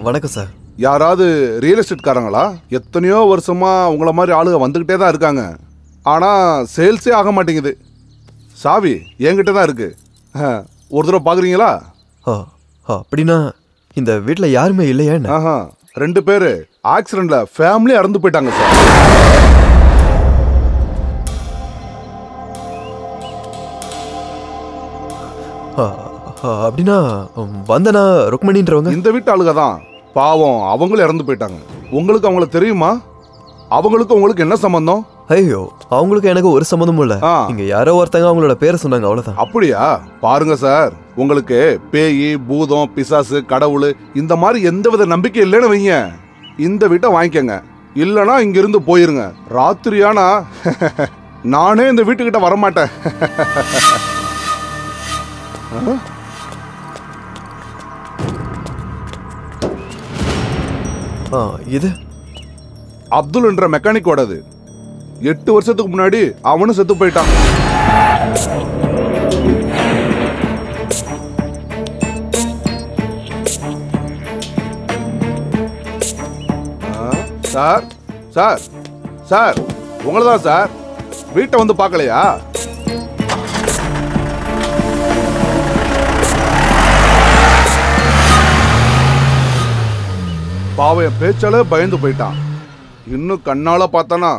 வணக்கம் சார். யாராவது ரியல் எஸ்டேட்காரங்களா? எத்தனையோ வருஷமா உங்களை மாதிரி ஆளுங்க வந்துகிட்டே தான் இருக்காங்க, ஆனா சேல்ஸே ஆக மாட்டேங்குது. சாவி என்கிட்ட தான் இருக்கு, ஒரு தடவை பாக்குறீங்களா? அப்படின்னா இந்த வீட்டில் யாருமே இல்லையா? 2 பேரு ஆக்சிடென்ட்ல ஃபேமிலி இறந்து போயிட்டாங்க சார். அப்படின்னா வந்தனா ருக்மணின்றவங்க இந்த வீட்டு ஆளுக தான். பாவம், அவங்களும் இறந்து போயிட்டாங்க. உங்களுக்கு அவங்கள தெரியுமா? அவங்களுக்கு உங்களுக்கு என்ன சம்பந்தம்? ஐயோ, அவங்களுக்கு எனக்கு ஒரு சம்பந்தமும் இல்ல. இங்க யாரோ ஒருத்தங்க அவங்களோட பேரை சொன்னாங்க, அவ்வளவுதான். அப்படியா? பாருங்க சார், உங்களுக்கு பேய், பூதம், பிசாசு, கடவுள் இந்த மாதிரி எந்தவித நம்பிக்கை இல்லைன்னு வைங்க, இந்த வீட்டை வாங்கிக்கங்க. இல்லைன்னா இங்க இருந்து போயிருங்க. ராத்திரியானா நானே இந்த வீட்டுக்கிட்ட வரமாட்டேன். இது அப்துல் என்ற மெக்கானிக்கோடது. 8 வருஷத்துக்கு முன்னாடி அவனும் செத்து போயிட்டான். சார் சார் சார், உங்களதான் சார். வீட்டை வந்து பார்க்கலையா? பாவம், என் பேச்சால பயந்து போயிட்டான். இன்னும் கண்ணால பார்த்தானா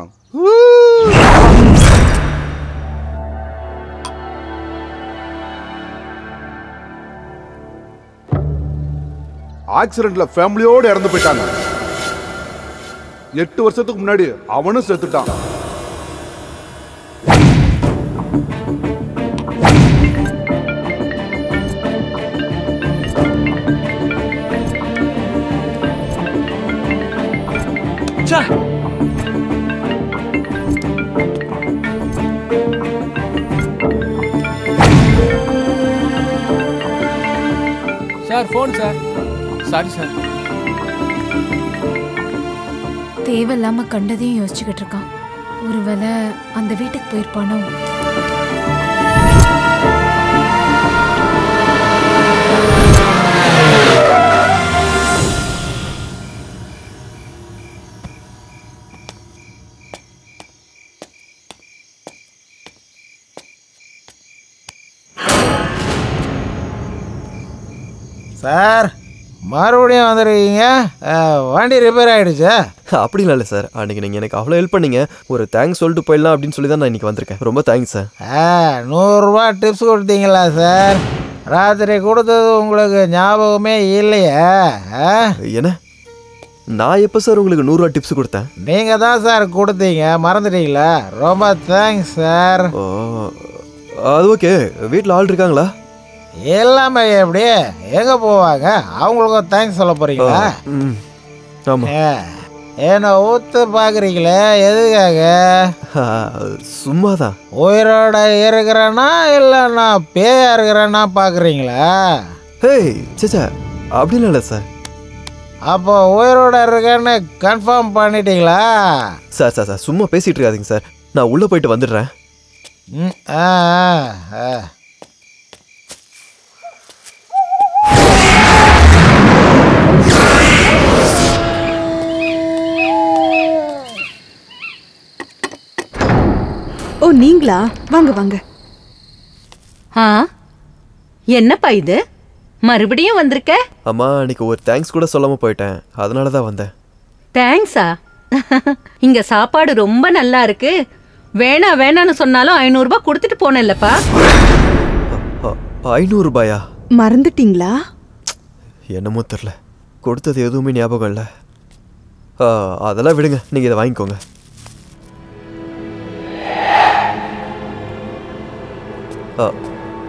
ஆக்சிடென்ட்ல ஃபேமிலியோட இறந்து போயிட்டாங்க. 8 வருஷத்துக்கு முன்னாடி அவனும் செத்துட்டான். Sir, phone sir. Sorry sir. தேவையில்லாம கண்டதையும் யோசிச்சுக்கிட்டு இருக்கான். ஒருவேளை அந்த வீட்டுக்கு போயிருப்பானோ? சார், மறுபடியும் வந்துருக்கீங்க. வண்டி ரிப்பேர் ஆகிடுச்சா? அப்படிலாம் இல்லை சார். அன்றைக்கி நீங்கள் எனக்கு அவ்வளோ ஹெல்ப் பண்ணீங்க. ஒரு தேங்க்ஸ் சொல்லிட்டு போயிடலாம் அப்படின்னு சொல்லி தான் நான் இன்றைக்கி வந்திருக்கேன். ரொம்ப தேங்க்ஸ் சார். 100 ரூபா டிப்ஸ் கொடுத்தீங்களா சார்? ராத்திரி கொடுத்தது உங்களுக்கு ஞாபகமே இல்லையா? என்ன? நான் எப்போ சார் உங்களுக்கு 100 ரூபா டிப்ஸ் கொடுத்தேன்? நீங்கள் தான் சார் கொடுத்தீங்க, மறந்துட்டீங்களா? ரொம்ப தேங்க்ஸ் சார். அது ஓகே. வீட்டில் ஆள் இருக்காங்களா? எல்லாமே எப்படி எங்கே போவாங்க? அவங்களுக்கும் தேங்க்ஸ் சொல்ல போகிறீங்களா? ஆமாம். என்னை ஊத்து பார்க்குறீங்களே, எதுக்காக? சும்மாதான். உயிரோட இருக்கிறேன்னா இல்லை நான் பேயா இருக்கிறேன்னா பார்க்குறீங்களா? ஹேய் சேச்சா, அப்படிலாம் இல்லை சார். அப்போ உயிரோட இருக்கேன்னு கன்ஃபார்ம் பண்ணிட்டீங்களா? சார் சார் சார் சும்மா பேசிகிட்டு இருக்காதீங்க சார். நான் உள்ளே போயிட்டு வந்துடுறேன். ஓ நீங்களா? வாங்க வாங்க. என்னப்பா இது, மறுபடியும் வந்திருக்க? அம்மா அன்னைக்கு ஒரு தேங்க்ஸ் கூட சொல்லாமல் போயிட்டேன், அதனால தான் வந்தேன். தேங்க்ஸா? இங்க சாப்பாடு ரொம்ப நல்லா இருக்கு, வேணா வேணான்னு சொன்னாலும் 500 ரூபாய் கொடுத்துட்டு போனேன்லப்பா. 500 ரூபாயா? மறந்துட்டீங்களா? என்னமோ தெரில, கொடுத்தது எதுவுமே ஞாபகம் இல்லை. அதெல்லாம் விடுங்க, நீங்கள் இதை வாங்கிக்கோங்க.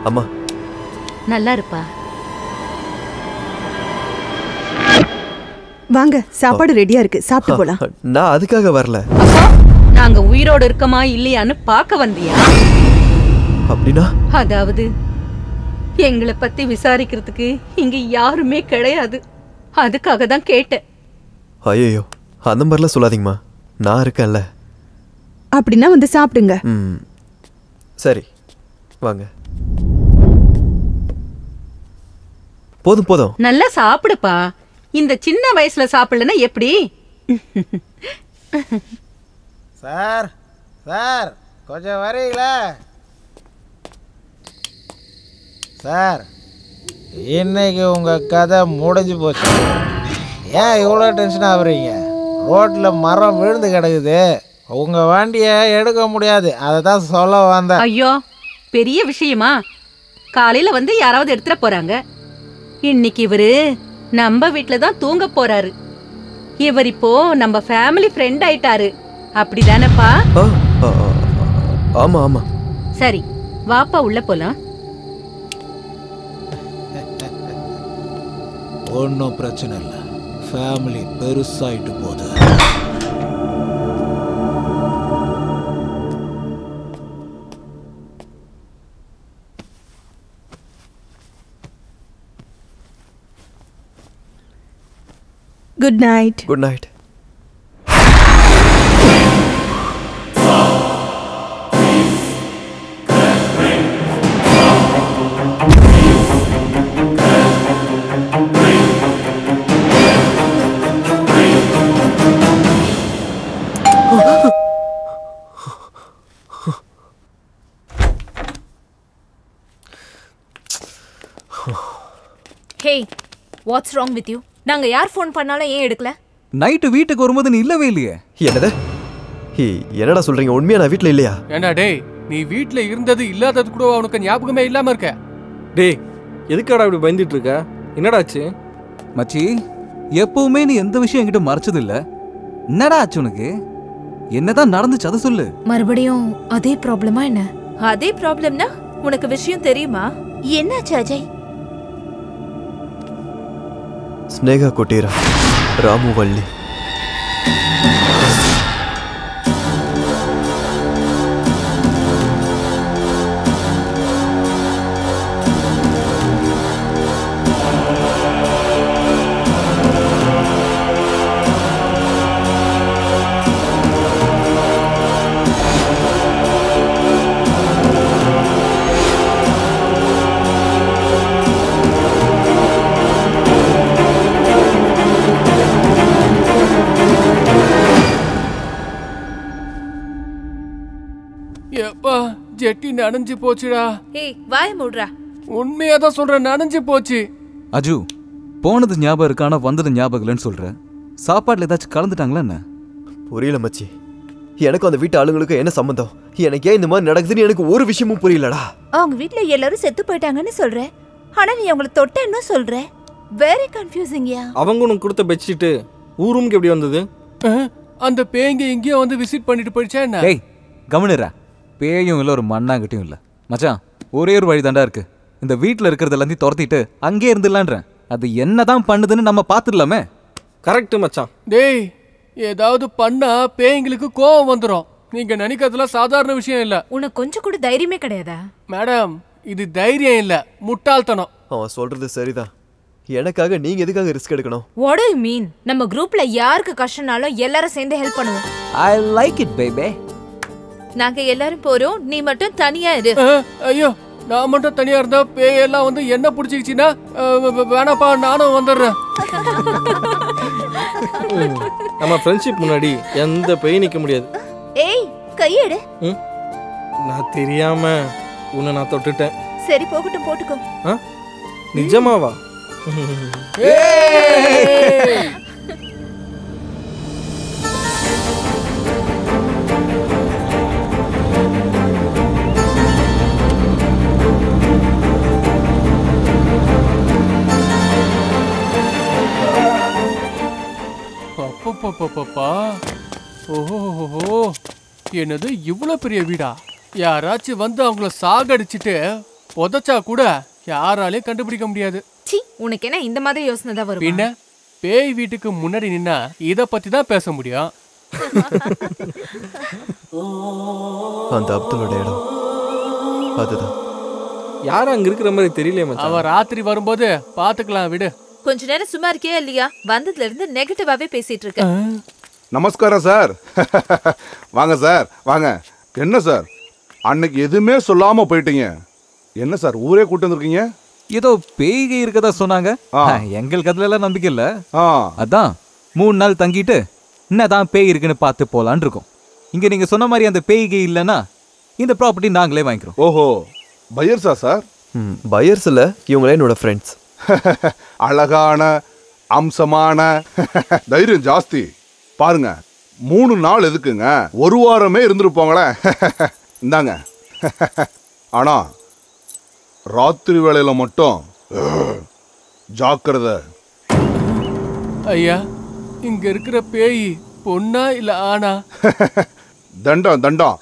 அம்மா நல்லா இருப்பா. வாங்க, சாப்பாடு ரெடியா இருக்கு, சாப்பிட்டு போலாம். நான் அதுக்காக வரல. நாங்க உயிரோடு இருக்கமா இல்லையான்னு பார்க்க வந்தியா? அப்படின்னா? அதாவது எங்களை பத்தி விசாரிக்கிறதுக்கு இங்க யாருமே கிடையாது, அதுக்காக தான் கேட்டேன். ஐயோ அந்த மாதிரிலாம் சொல்லாதீங்கம்மா, நான் இருக்கேன்ல. அப்படின்னா வந்து சாப்பிடுங்க. சரி வாங்க. போதும் போதும். நல்லா சாப்பிடுப்பா, இந்த சின்ன வயசுல சாப்பிடலன்னா எப்படி? சார் சார் கொஞ்சம் வரீங்களா? சார் இன்னைக்கு உங்கள் கதை முடிஞ்சு போச்சு. ஏன் இவ்வளோ டென்ஷன் ஆகுறீங்க? ரோட்டில் மரம் விழுந்து கிடக்குது, உங்கள் வண்டியை எடுக்க முடியாது, அதை தான் சொல்ல வந்தேன். ஐயோ பெரிய விஷயமா? காலையில வந்து யாராவது எடுத்துட போறாங்க. இன்னைக்கு இவரு நம்ம வீட்டுல தான் தூங்க போறாரு. இவர் இப்போ நம்ம ஃபேமிலி ஃப்ரெண்ட் ஆயிட்டாரு, அப்படிதானப்பா? ஆமா ஆமா. சரி வாப்பா உள்ள போலாம். ஒன்றும் பிரச்சனை இல்லை, ஃபேமிலி பெருசாயிட்டு போகுது. Good night. Good night. Hey, what's wrong with you? நாங்க யார் ஃபோன் பண்ணாலும் ஏன் எடுக்கல? நைட்டு வீட்டுக்கு வரும்போது நீ இல்லவே இல்லையே. என்னது? என்னடா சொல்றீங்க? உண்மையா நான் வீட்ல இல்லையா? ஏண்டா டேய், நீ வீட்ல இருந்தது இல்லாதது கூட உனக்கு ஞாபகமே இல்லாம இருக்க? டேய் எதுக்காடா இப்படி பயந்துட்டு இருக்க? என்னடாச்சு மச்சி? எப்பவுமே நீ எந்த விஷயம் என்கிட்ட மறைச்சது இல்ல, என்னடா ஆச்சு உனக்கு? என்னதான் நடந்துச்சு அதை சொல்லு. மறுபடியும் அதே ப்ராப்ளமா என்ன? அதே ப்ராப்ளம்னா உனக்கு விஷயம் தெரியுமா? என்னாச்சு அஜய்? ஸ்னேகா கொட்டீரா, ராமு வள்ளி. எப்பா ஜெட்டி நனைஞ்சு போச்சுடா. ஏய் வாய மூடுறா. உண்மையாதான் சொல்றேன், நனைஞ்சு போச்சு. அஜு, போனது ஞாபகம் இருக்கு ஆனா வந்தது ஞாபகம் இல்லைன்னு சொல்ற. சாப்பாடுல ஏதாச்சும் கலந்துட்டாங்களா என்ன? புரியல மச்சி, எனக்கும் அந்த வீட்டு ஆளுங்களுக்கும் என்ன சம்பந்தம்? எனக்கு ஏன் இந்த மாதிரி நடக்குதுன்னு எனக்கு ஒரு விஷயமும் புரியலடா. அவங்க வீட்ல எல்லாரும் செத்து போயிட்டாங்கன்னு சொல்ற, ஆனா நீ அவங்கள தொட்டேன்னு சொல்ற. வெரி கன்ஃபியூசிங்யா. அவங்க உனக்கு கொடுத்த பெட்ஷீட் ஊருக்கு எப்படி வந்தது? அந்த பேய்ங்க எங்கேயோ வந்து விசிட் பண்ணிட்டு போயிடுச்சா என்ன? டேய் கவனிரா, பேயும் இல்ல ஒரு மண்ணாங்கட்டியும் இல்ல. மச்சான் ஒரே ஒரு வழி தாண்டா இருக்கு. இந்த வீட்டில் இருக்கிறது எல்லாத்தையும் துரத்திட்டு அங்கே இருந்துடலான்றேன். அது என்னதான் பண்ணுதுன்னு நம்ம பார்த்துடலாமே. கரெக்ட் மச்சான். டேய், ஏதாவது பண்ணா பேய்ங்களுக்கு கோவம் வந்துடும். நீங்க நினைக்கிறதுலாம் சாதாரண விஷயம் இல்ல. உனக்கு கொஞ்சம் கூட தைரியமே கிடையாதா? மேடம், இது தைரியம் இல்ல, முட்டாள்தனம். அவன் சொல்றது சரிதான். எனக்காக நீங்க எதுக்காக ரிஸ்க் எடுக்கணும்? What do you mean? நம்ம குரூப்ல யாருக்கு கஷ்டம்னாலும் எல்லாரும் சேர்ந்து ஹெல்ப் பண்ணுவோம். I like it baby. நாங்க எல்லாரும் போறோம், நீ மட்டும் தனியா இரு. ஐயோ, நான் மட்டும் தனியா இருந்தா பேய் எல்லாம் வந்து என்ன பிடிச்சிக்கிச்சுன்னா வேணாப்பா, நானும் வந்துடுறேன். நம்ம ஃப்ரெண்ட்ஷிப் முன்னாடி எந்த பேய் நிக்க முடியாது. ஏய், கையெடு. நான் தெரியாம உன்னை நான் தொட்டுட்டேன். சரி போகட்டும், போட்டுக்கோ. நிஜமாவா? அப்பப்பப்பப்பா, ஓஹோ, என்னது இவ்வளவு பெரிய வீடா? யாராச்சும் வந்து அவங்கள சாகடிச்சிட்டு புதைச்சா கூட யாராலையும் கண்டுபிடிக்க முடியாது. சி, உனக்கு என்ன இந்த மாதிரி யோசனை தான் வரும்? பின்ன பேய் வீட்டுக்கு முன்னாடி நின்னா இத பத்தி தான் பேச முடியும். அந்த அப்துல்லோட இடம் அதுதான். யாரும் அங்க இருக்கிற மாதிரி தெரியலையே மச்சான். அவ ராத்திரி வரும்போது பாத்துக்கலாம், விடு. கொஞ்ச நேரம் சும்மா இருக்கியா இல்லையா? வந்ததுல இருந்து நெகட்டிவாவே பேசிட்டு இருக்க. நமஸ்காரம் சார். வாங்க சார், வாங்க. என்ன சார், அன்னைக்கு எதுவுமே சொல்லாம போயிட்டீங்க. என்ன சார், ஊரே கூட்டு வந்திருக்கீங்க? ஏதோ பேய்கை இருக்கதா சொன்னாங்க. எங்களுக்கு அதுல எல்லாம் நம்பிக்கை இல்ல. அதான் 3 நாள் தங்கிட்டு என்னதான் பேய் இருக்குன்னு பார்த்து போலான்னு இருக்கோம். இங்க நீங்க சொன்ன மாதிரி அந்த பேய்கை இல்லைன்னா இந்த ப்ராப்பர்ட்டி நாங்களே வாங்கிக்கிறோம். ஓஹோ, பையர்ஸா சார்? பையர்ஸ் இல்ல, இவங்களே என்னோட ஃப்ரெண்ட்ஸ். அழகான, அம்சமான, தைரியம் ஜாஸ்தி. பாருங்க, 3 நாள் எதுக்குங்க, 1 வாரமே இருந்துருப்போங்களே. இந்தாங்க. ஆனா ராத்திரி வேளையில மட்டும் ஜாக்கிரதை. ஐயா, இங்க இருக்கிற பேய் பொண்ணா இல்ல ஆனா? தண்டம் தண்டம்.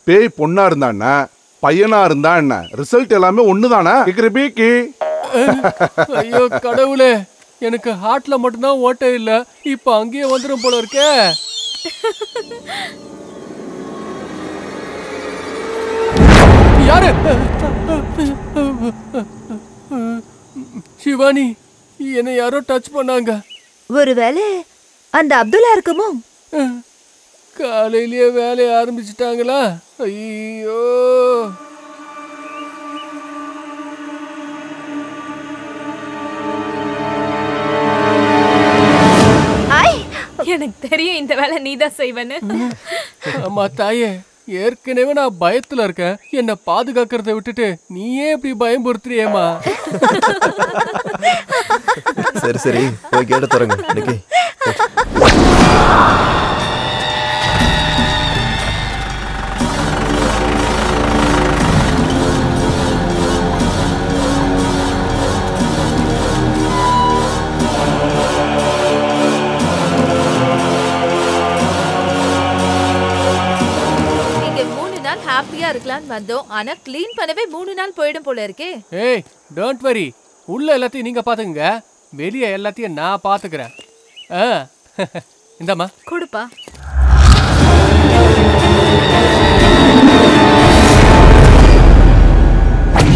பேய் பொண்ணா இருந்தா என்ன, பையனா இருந்தா என்ன, ரிசல்ட் எல்லாமே ஒண்ணுதானே. ஐயோ கடவுளே, எனக்கு ஹார்ட்ல மட்டும்தான் ஓட்டை இல்ல, இப்ப அங்கேயே வந்துடும் போல இருக்கே. யாரு? சிவானி, என்னை யாரோ டச் பண்ணாங்க. ஒருவேளை அந்த அப்துல்லா இருக்குமோ? காலையிலேயே வேலையை ஆரம்பிச்சிட்டாங்களா? ஐயோ, எனக்கு தெரியும் இந்த வேலை நீதான் செய்வேன்னு. ஆமா தாயே, ஏற்கனவே நான் பயத்துல இருக்கேன். என்ன பாதுகாக்கிறத விட்டுட்டு நீயே இப்படி பயம்புறுத்துறியேமா? சரி சரி, போய் கேட்ட தரங்க. இன்னைக்கு ஹாப்பியா இருக்கலாம்னு வந்தோம், ஆனா க்ளீன் பண்ணவே 3 நாள் போயிடும் போல இருக்கே. ஏய், டோன்ட் வரி. உள்ள எல்லாத்தையும் நீங்க பாத்துக்கங்க, வெளியே எல்லாத்தையும் நான் பாத்துக்கிறேன். இந்தம்மா கொடுப்பா.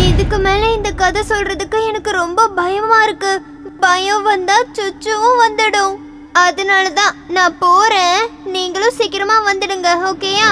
இதுக்கு மேல இந்த கதை சொல்றதுக்கு எனக்கு ரொம்ப பயமா இருக்கு. பயம் வந்தா சுச்சுவும் வந்துடும். அதனாலதான் நான் போறேன், நீங்களும் சீக்கிரமா வந்துடுங்க, ஓகேயா?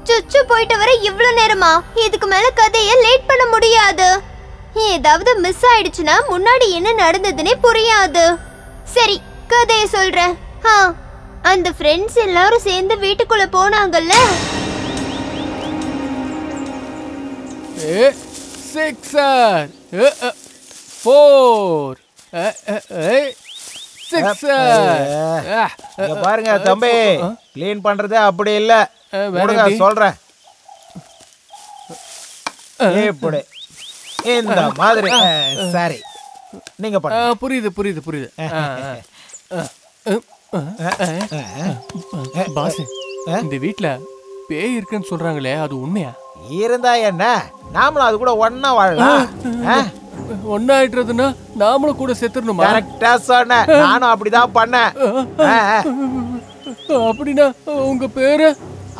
சுச்சு போயிட்டு வர இவ்வளவு நேரமா? இதுக்கு மேல கதையை லேட் பண்ண முடியாது. ஏதாவது மிஸ் ஆயிடுச்சுன்னா முன்னாடி என்ன நடந்ததுன்னே புரியாது. சரி, கதையை சொல்றேன். அந்த ஃப்ரெண்ட்ஸ் எல்லாரும் சேர்ந்து வீட்டுக்குள்ள போனாங்கல்ல. 6 4 இங்க பாருங்க தம்பி, க்ளீன் பண்றதே அப்படி இல்ல. சொல்றேன் இப்படி இந்த மாதிரி. சரி நீங்க புரியுது புரியுது புரியுது. பாஸ், இந்த வீட்ல பேய் இருக்குன்னு சொல்றாங்களே, அது உண்மையா? இருந்தா என்ன, நாமளும் அது கூட ஒண்ணா வாழலாம். ஒன்னாயிட்டுறதுன்னா நாமளும் கூட செத்துறணுமா? கரெக்டா சொன்ன, நானும் அப்படிதான் பண்ணேன். அப்படின்னா உங்க பேரு?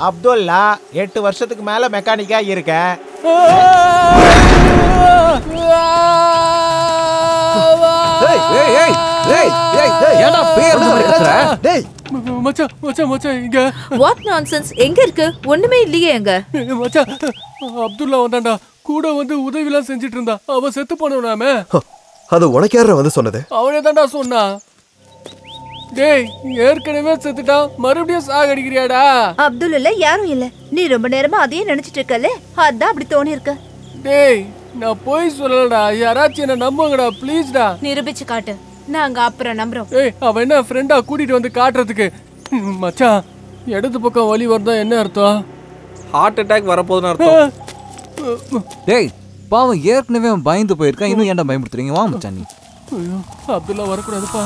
அப்துல்லா. 8 வருஷத்துக்கு மேல மெக்கானிக்கா இருக்கேன். மச்சான் மச்சான் மச்சான், இங்க வாட் நான்சென்ஸ்? எங்க இருக்கு? ஒண்ணுமே இல்லையே. எங்க மச்சான், அப்துல்லா வந்தான்டா, கூட வந்து உதவிலாம் செஞ்சிட்டு இருந்தா. அவ செத்து போனவனாமே. அது உனக்கு யார வந்து சொன்னது? அவனே தான்டா சொன்னா. டேய், ஏற்கனவே செத்துட்டா, மறுபடியும் சாகடிக்கிறியாடா? அப்துல் இல்ல, யாரும் இல்ல. நீ ரொம்ப நேரமா அதையே நினைச்சிட்டு இருக்கல, அதான் அப்படி தோணி இருக்க. டேய், நான் போய் சொல்லலடா, யாராச்சும் என்ன நம்புங்கடா ப்ளீஸ்டா. நிரூபிச்சு காட்டு, நாங்க அப்புறம் நம்புறோம். ஏய், அவன் என்ன ஃப்ரெண்டா கூட்டிட்டு வந்து காட்டுறதுக்கு? மச்சான், இடது பக்கம் வலி வருதா என்ன அர்த்தம்? ஹார்ட் அட்டாக் வரப்போகுதுன்னு அர்த்தம். டேய், பாவம் ஏற்கனவே அவன் பயந்து போயிருக்கான், இன்னும் ஏன்டா பயமுறுத்துறீங்க? வா மச்சான். நீ ஐயோ, அப்துல்லா வரக்கூடாதுப்பா.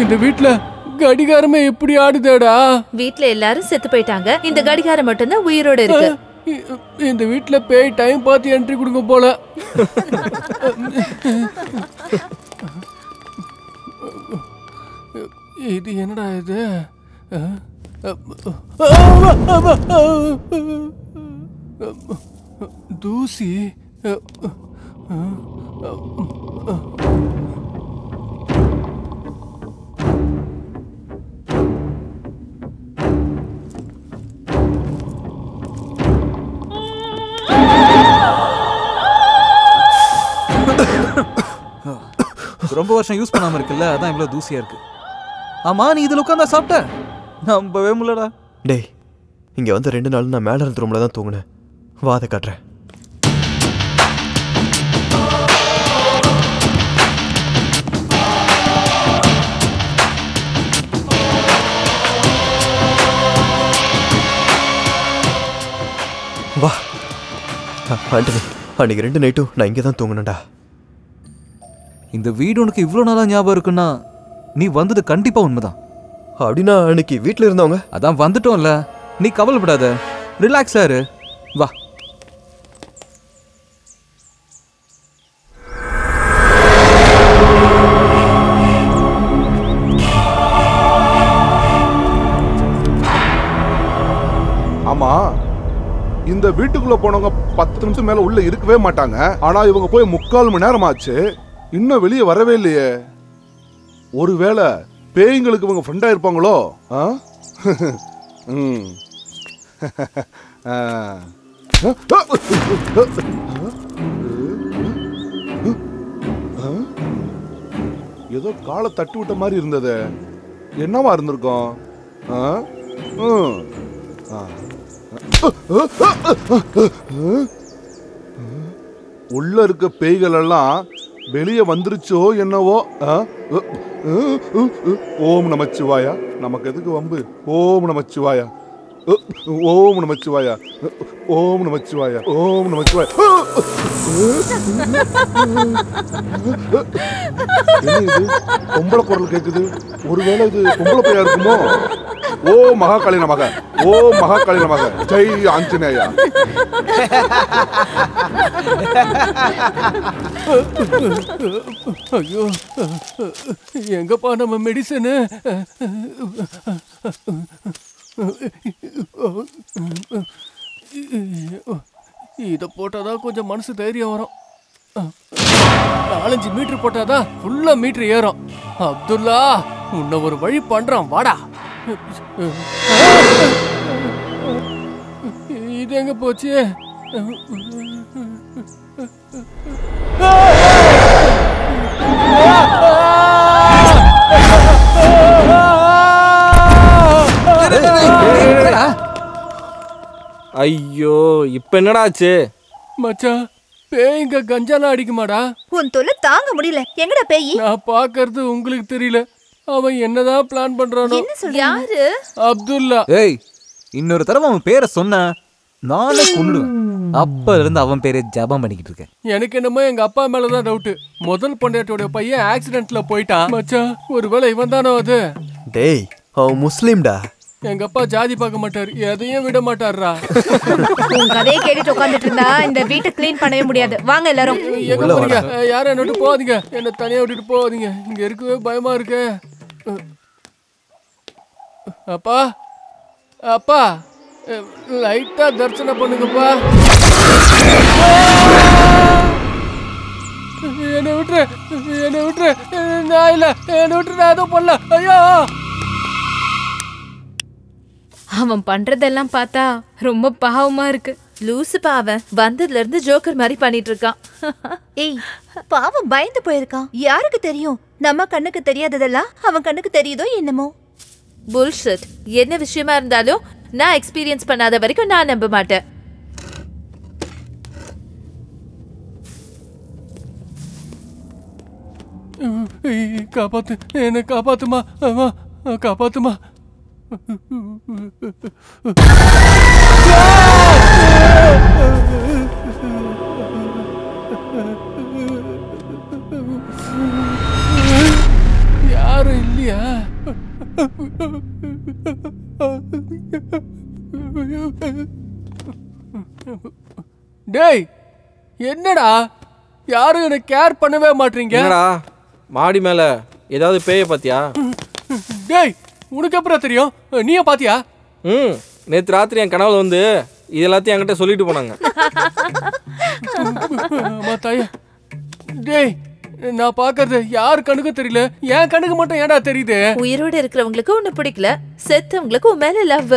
இந்த வீட்ல கடிகாரமே எப்படி ஆடுதேடா? வீட்ல எல்லாரும் செத்து போயிட்டாங்க, இந்த கடிகாரம் மட்டும் தான் உயிரோட இருக்கு. இந்த வீட்ல பேய் டைம் பார்த்து என்ட்ரி கொடுங்க போல. இது என்னடா இது? தூசி. ரொம்ப வருஷம் யூஸ் பண்ணாம இருக்குல்ல, அதான் இவ்வளவு தூசியா இருக்கு. ஆமா, நீ இதுல உட்காந்தா சாப்பிட்ட? நம்பவே முடியலடா. டேய், இங்க வந்து 2 நாள் நான் மேல இருந்த ரூம்ல தான் தூங்குனேன். வா, அதை காட்டுறேன். வா ஆண்டனி, அன்னைக்கு 2 நைட்டும் நான் இங்கே தான் தூங்கினேன்டா. இந்த வீடு உனக்கு இவ்வளோ நாளா ஞாபகம் இருக்குன்னா நீ வந்தது கண்டிப்பா உண்மைதான். அப்படின்னா அன்னைக்கு வீட்டில் இருந்தவங்க? அதான் வந்துட்டோம்ல, நீ கவலைப்படாத, ரிலாக்ஸா இரு. வா. ஆமா, இந்த வீட்டுக்குள்ள போனவங்க 10 நிமிஷம் மேல உள்ள இருக்கவே மாட்டாங்க. ஆனா இவங்க போய் 3/4 மணி நேரம் ஆச்சு, இன்னும் வெளியே வரவே இல்லையே. ஒருவேளை பேய்களுக்கு இவங்க ஃப்ரெண்டா இருப்பாங்களோ? ஏதோ காலை தட்டி விட்ட மாதிரி இருந்தது, என்னவா இருந்திருக்கும்? உள்ள இருக்க பேய்கள் எல்லாம் வெளியே வந்துருச்சோ என்னவோ. ஓம் நமச்சிவாயா. நமக்கு எதுக்கு வம்பு? ஓம் நமச்சிவாயா, ஓம் நமச்சிவாயா, ஓம் நமச்சிவாயா, ஓம் நமச்சிவாயா. பொம்பளை குரல் கேக்குது, ஒருவேளை இது பொம்பளை பையா இருக்குமோ? ஓ மகாகாளி நமக, ஓ மகாகாளி நமக, ஜெய் ஆஞ்சநேயா. ஐயோ, எங்கப்பா நம்ம மெடிசனு? இதை போட்டாதான் கொஞ்சம் மனசு தைரியம் வரும். 4-5 மீட்டர் போட்டாதான் ஃபுல்லா மீட்டர் ஏறும். அப்துல்லா, உன்னை ஒரு வழி பண்றான், வாடா. இது எங்க போச்சு? ஐயோ இப்ப என்னடா ஆச்சு? மச்சான் பேய்ங்க கஞ்சாலாம் அடிக்குமாடா? உன் தொல்லை தாங்க முடியல. எங்கடா பேய்? நான் பாக்குறது உங்களுக்கு தெரியல. அவன் என்னதான் பிளான் பண்றானோ? என்ன சொல்ற? யாரு? அப்துல்லா. ஏய் இன்னொரு தடவை அவன் பேரை சொன்ன நானே கொன்னுடுவேன். அப்ப இருந்து அவன் பேரை ஜபம் பண்ணிக்கிட்டு இருக்கேன். எனக்கு என்னமோ எங்க அப்பா மேலதான் டவுட். முதல் பொண்டாட்டியோட பையன் ஆக்சிடென்ட்ல போயிட்டான். மச்சான் ஒருவேளை இவன் தானோ அது? டேய் அவன் முஸ்லீம்டா. எங்க அப்பா ஜாதி பார்க்க மாட்டாரு, எதையும் விட மாட்டாருடா. உன் கதையை கேட்டுட்டு உட்காந்துட்டு இருந்தா இந்த வீட்டை கிளீன் பண்ணவே முடியாது. வாங்க எல்லாரும். எங்க போறீங்க? யாரும் என்ன விட்டு போகாதீங்க. என்ன தனியா விட்டுட்டு போகாதீங்க. இங்க இருக்கவே பயமா இருக்கு. அப்பா அப்பா லைட்டா தரிசனம் பண்ணுங்கப்பா. என்ன விட்டுரு, என்ன விட்டுரு. நான் இல்ல, என்ன விட்டுரு. நான் எதுவும் பண்ணல. ஐயோ அவன் பண்றதெல்லாம் பார்த்தா ரொம்ப பாவமா இருக்கு. லூசு பாவன் வந்ததுல இருந்து ஜோக்கர் மாதிரி பண்ணிட்டு இருக்கான். ஏய் பாவம் பயந்து போயிருக்கான். யாருக்கு தெரியும் நம்ம கண்ணுக்கு தெரியாததெல்லாம் அவன் கண்ணுக்கு தெரியுதோ என்னமோ. புல்ஷிட். என்ன விஷயமா இருந்தாலும் நான் எக்ஸ்பீரியன்ஸ் பண்ணாத வரைக்கும் நான் நம்ப மாட்டேன். காப்பாத்து, என்ன காப்பாத்துமா. அம்மா காப்பாத்துமா. யாரும் இல்லையா? டேய் என்னடா யாரும் என்ன கேர் பண்ணவே மாட்டீங்க? என்னடா மாடி மேல ஏதாவது பேய பாத்தியா? டேய் உனக்கு அப்புறம் தெரியும்? நீயே பாத்தியா? நேத்து ராத்திரி என் கனவுல வந்து இது எல்லாத்தையும் என்கிட்ட சொல்லிட்டு போனாங்க. டேய் நான் பாக்குறது யார் கண்ணுக்கு தெரியல, என் கண்ணுக்கு மட்டும் ஏன்டா தெரியுது? உயிரோட இருக்கிறவங்களுக்கு உன்னை பிடிக்கல, செத்தவங்களுக்கு உன் மேல லவ்.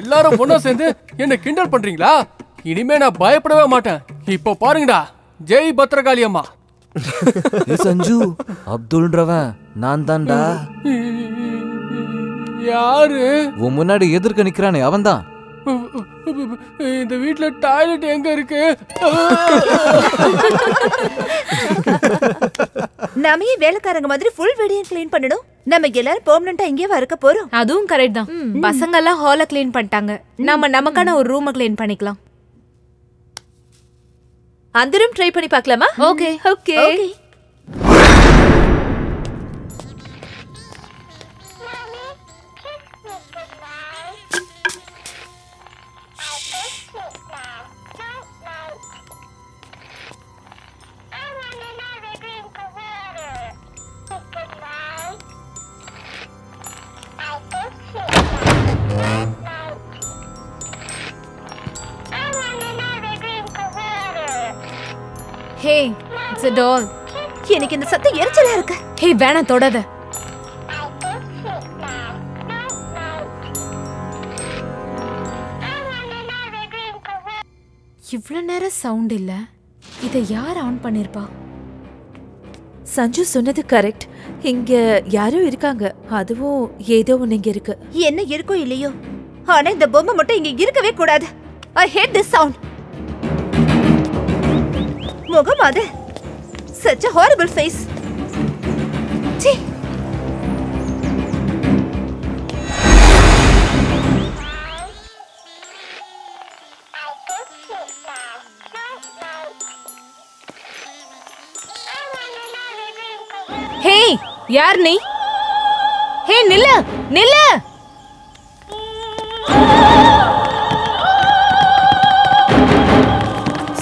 எல்லாரும் ஒண்ணா சேர்ந்து என்ன கிண்டல் பண்றீங்களா? இனிமே நான் பயப்படவே மாட்டேன். இப்போ பாருங்கடா, ஜெய் பத்ரகாளி அம்மா. சஞ்சு அப்துல்ன்றவன் நான் தான்டா. யாரு? உன் முன்னாடி எதிர்க்க நிக்கிறானே அவன்தான். இந்த வீட்ல டாய்லெட் எங்க இருக்கு? நாமே வேலைக்காரங்க மாதிரி ஃபுல் வீடியும் க்ளீன் பண்ணணும். நம்ம எல்லாரும் பெர்மனண்டா இங்கே இருக்க போறோம். அதுவும் கரெக்ட் தான். பசங்க எல்லாம் ஹாலை க்ளீன் பண்ணிட்டாங்க. நமக்கான ஒரு ரூமை க்ளீன் பண்ணிக்கலாம். அந்த ரூம் ட்ரை பண்ணி பார்க்கலாமா? Okay okay. Hey it's a doll. எனக்கு இந்த சத்தம் எரிச்சலா இருக்கு. ஹே வேணாம் தொடாத. இவ்வளவு நேரம் சவுண்ட் இல்ல. இதை யார் ஆன் பண்ணிருப்பா? சஞ்சு சொன்னது கரெக்ட். இங்க யாரோ இருக்காங்க. அதுவும் ஏதோ ஒண்ணு இங்க இருக்கு. என்ன இருக்கோ இல்லையோ, ஆனா இந்த பொம்மை மட்டும் இங்க இருக்கவே கூடாது. ஐ ஹேட் திஸ் சவுண்ட். முகம் அது such a horrible face. ச்சீ. ஹே யார் நீ? ஹே நில்ல நில்ல.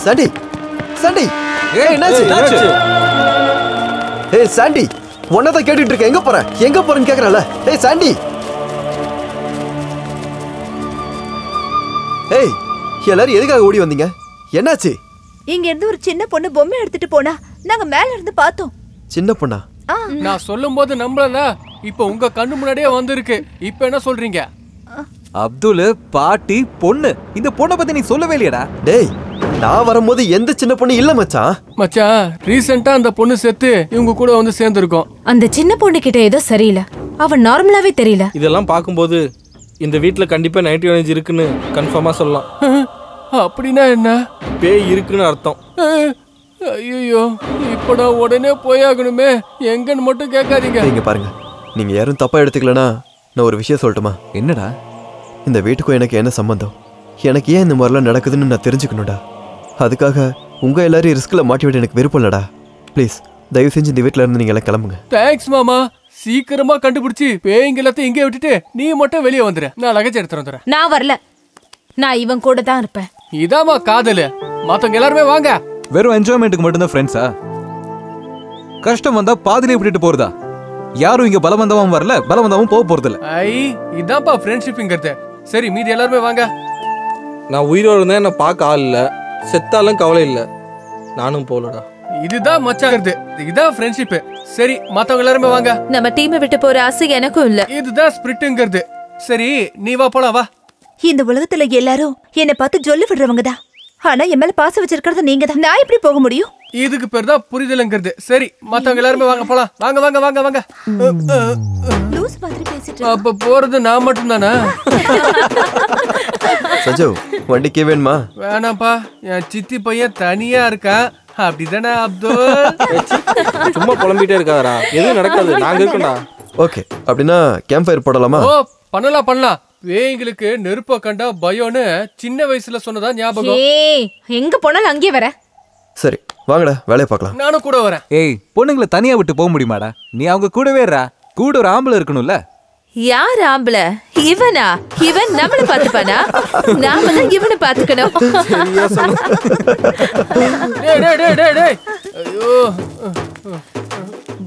சாண்டி சாண்டி என்னாச்சு? ஏய் சாண்டி உன்னதான் கேட்டுட்டு இருக்க. எங்க போற எங்க போறன்னு கேக்குறல. ஏய் சாண்டி. ஏய் எல்லாரும் எதுக்காக ஓடி வந்தீங்க? என்னாச்சு? இங்க இருந்து ஒரு சின்ன பொண்ணு பொம்மை எடுத்துட்டு போனா நாங்க மேல இருந்து பார்த்தோம். சின்ன பொண்ணா? நான் சொல்லும் போது நம்பல. இப்போ உங்க கண்ணு முன்னாடியே வந்திருக்கு. இப்போ என்ன சொல்றீங்க? அப்துல் பாட்டி பொண்ணு, இந்த பொண்ணை பத்தி நீ சொல்லவே இல்லையடா. டேய், நான் வரும்போது எந்த சின்ன பொண்ணு இல்ல மச்சான். மச்சான், ரீசெண்டா அந்த பொண்ணு செத்து இவங்க கூட வந்து சேர்ந்துருக்கோம். அந்த சின்ன பொண்ணு கிட்ட ஏதோ சரியில்லை. அவ நார்மலாவே தெரியல. இதெல்லாம் பார்க்கும்போது இந்த வீட்டில் கண்டிப்பா நைட் எனர்ஜி இருக்குன்னு கன்ஃபார்மா சொல்லலாம். அப்படின்னா என்ன? பேய் இருக்குன்னு அர்த்தம். ஐயோ, இப்போ நான் உடனே போயாகணுமே. எங்கன்னு மட்டும் கேட்காதீங்க. இங்க பாருங்க, நீங்க யாரும் தப்பா எடுத்துக்கலனா நான் ஒரு விஷயம் சொல்லட்டுமா? என்னடா? இந்த வீட்டுக்கும் எனக்கு என்ன சம்பந்தம்? எனக்கு ஏன் இந்த மாதிரிலாம் நடக்குதுன்னு நான் தெரிஞ்சுக்கணும்டா. அதுக்காக உங்க எல்லாரையும் ரிஸ்க்ல மாட்டி விட எனக்கு விருப்பம் இல்லடா. ப்ளீஸ் தயவு செஞ்சு இந்த வீட்டில இருந்து நீங்க எல்லாம் கிளம்புங்க. தேங்க்ஸ் மாமா. சீக்கிரமா கண்டுபிடிச்சி பேய்ங்க எல்லாத்தையும் இங்கே விட்டுட்டு நீ மட்டும் வெளியே வந்துரு. நான் லகேஜ் எடுத்துட்டு வந்துடுறேன். நான் வரல. நான் இவன் கூட தான் இருப்பேன். இதாமா காதல். மத்தவங்க எல்லாருமே வாங்க. வெறும் என்ஜாய்மெண்ட்டுக்கு மட்டும்தான் ஃப்ரெண்ட்ஸா? கஷ்டம் வந்தா பாதிலே விட்டுட்டு போறதா? யாரும் இங்க பலவந்தமும் வரல, பலவந்தமும் போக போறது இல்ல. இதான்ப்பா ஃப்ரெண்ட்ஷிப்ங்கிறது. சரி, மீதி எல்லாருமே வாங்க. நான் உயிரோடு இருந்தேன், என்ன பார்க்க ஆள் இல்ல, செத்தாலும் கவலை இல்ல, நானும் போலடா. இதுதான் மச்சாங்கிறது. இதான் ஃப்ரெண்ட்ஷிப். சரி, மத்தவங்க எல்லாருமே வாங்க. நம்ம டீமை விட்டு போற ஆசை எனக்கும் இல்ல. இதுதான் ஸ்பிரிட்ங்கிறது. சரி, நீ வா போலாம் வா. இந்த உலகத்துல எல்லாரும் என்ன பார்த்து சொல்லி விடுறவங்க தான். ஆனா என் மேல பாசம் வச்சிருக்கிறது நீங்க தான். நான் எப்படி போக முடியும்? இதுக்கு பேர் தான் புரிதலுங்கிறது. சரி, மத்தவங்க எல்லாருமே வாங்க போலாம். வாங்க வாங்க வாங்க வாங்க. லூஸ் மாதிரி பேசிட்டு அப்ப போறது நான் மட்டும் தானா? சஜோ, வண்டிக்கே வேணுமா? வேணாப்பா, என் சித்தி பையன் தனியா இருக்கான். அப்படிதானே அப்துல்? சும்மா புலம்பிட்டே இருக்காதடா, எதுவும் நடக்காது, நாங்க இருக்கோம்டா. ஓகே, அப்படின்னா கேம்ப் ஃபயர் போடலாமா? ஓ, பண்ணலாம் பண்ணலாம். வேங்களுக்கு நெருப்ப கண்டா பயம்னு சின்ன வயசுல சொன்னதா ஞாபகம். ஏய், எங்க போனாலும் அங்கேயே வர. சரி, வாங்கடா, வேலையை பார்க்கலாம். நானும் கூட வரேன். ஏய், பொண்ணுங்களை தனியா விட்டு போக முடியுமாடா? நீ அவங்க கூடவே இருடா. கூட ஒரு ஆம்பளை இருக்கணும்ல. யார் ஆம்பள? இவனா? இவன் நம்மள பாத்துப்பானா? நாம தான் இவனை பாத்துக்கணும்.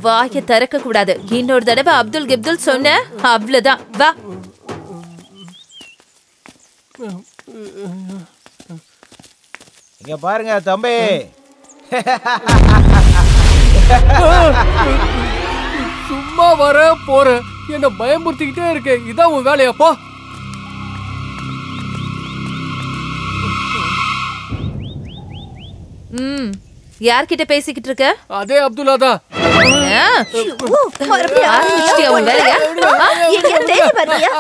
வாய திறக்க கூடாது. இன்னொரு தடவை அப்துல் கிப்துல் சொன்ன அவ்வளவுதான். வா. இங்க பாருங்க தம்பி. சும்மா வர போற என்ன பயமுறுத்திக்கிட்டே இருக்கு. இதான் உன் வேலையாப்பா? யார்கிட்ட பேசிக்கிட்டு இருக்க? அதே அப்துல்லா தான். ஆரம்பிச்சிட்டியா உன் வேலையா? எங்க தேடி வர்றியா?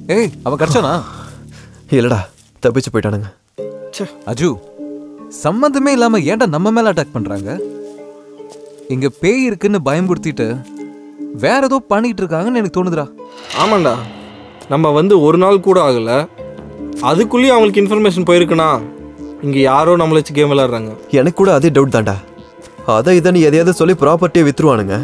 ஏய் அவன் கடிச்சானா? இல்லடா, தப்பிச்சு போயிட்டானுங்க. அஜு, சம்மந்தமே இல்லாம ஏன்டா நம்ம மேல அட்டாக் பண்றாங்க? இங்க பேய் இருக்குன்னு பயம்படுத்திட்டு வேற ஏதோ பண்ணிட்டு இருக்காங்கன்னு எனக்கு தோணுதுடா. ஆமாண்டா, நம்ம வந்து ஒரு நாள் கூட ஆகல, அதுக்குள்ளேயும் அவங்களுக்கு இன்ஃபர்மேஷன் போயிருக்குண்ணா. இங்க யாரோ நம்மள வச்சு கேம் விளையாடுறாங்க. எனக்கு கூட அதே டவுட் தான்டா. அதை இதை எதையாவது சொல்லி ப்ராப்பர்ட்டியை வித்துருவானுங்க.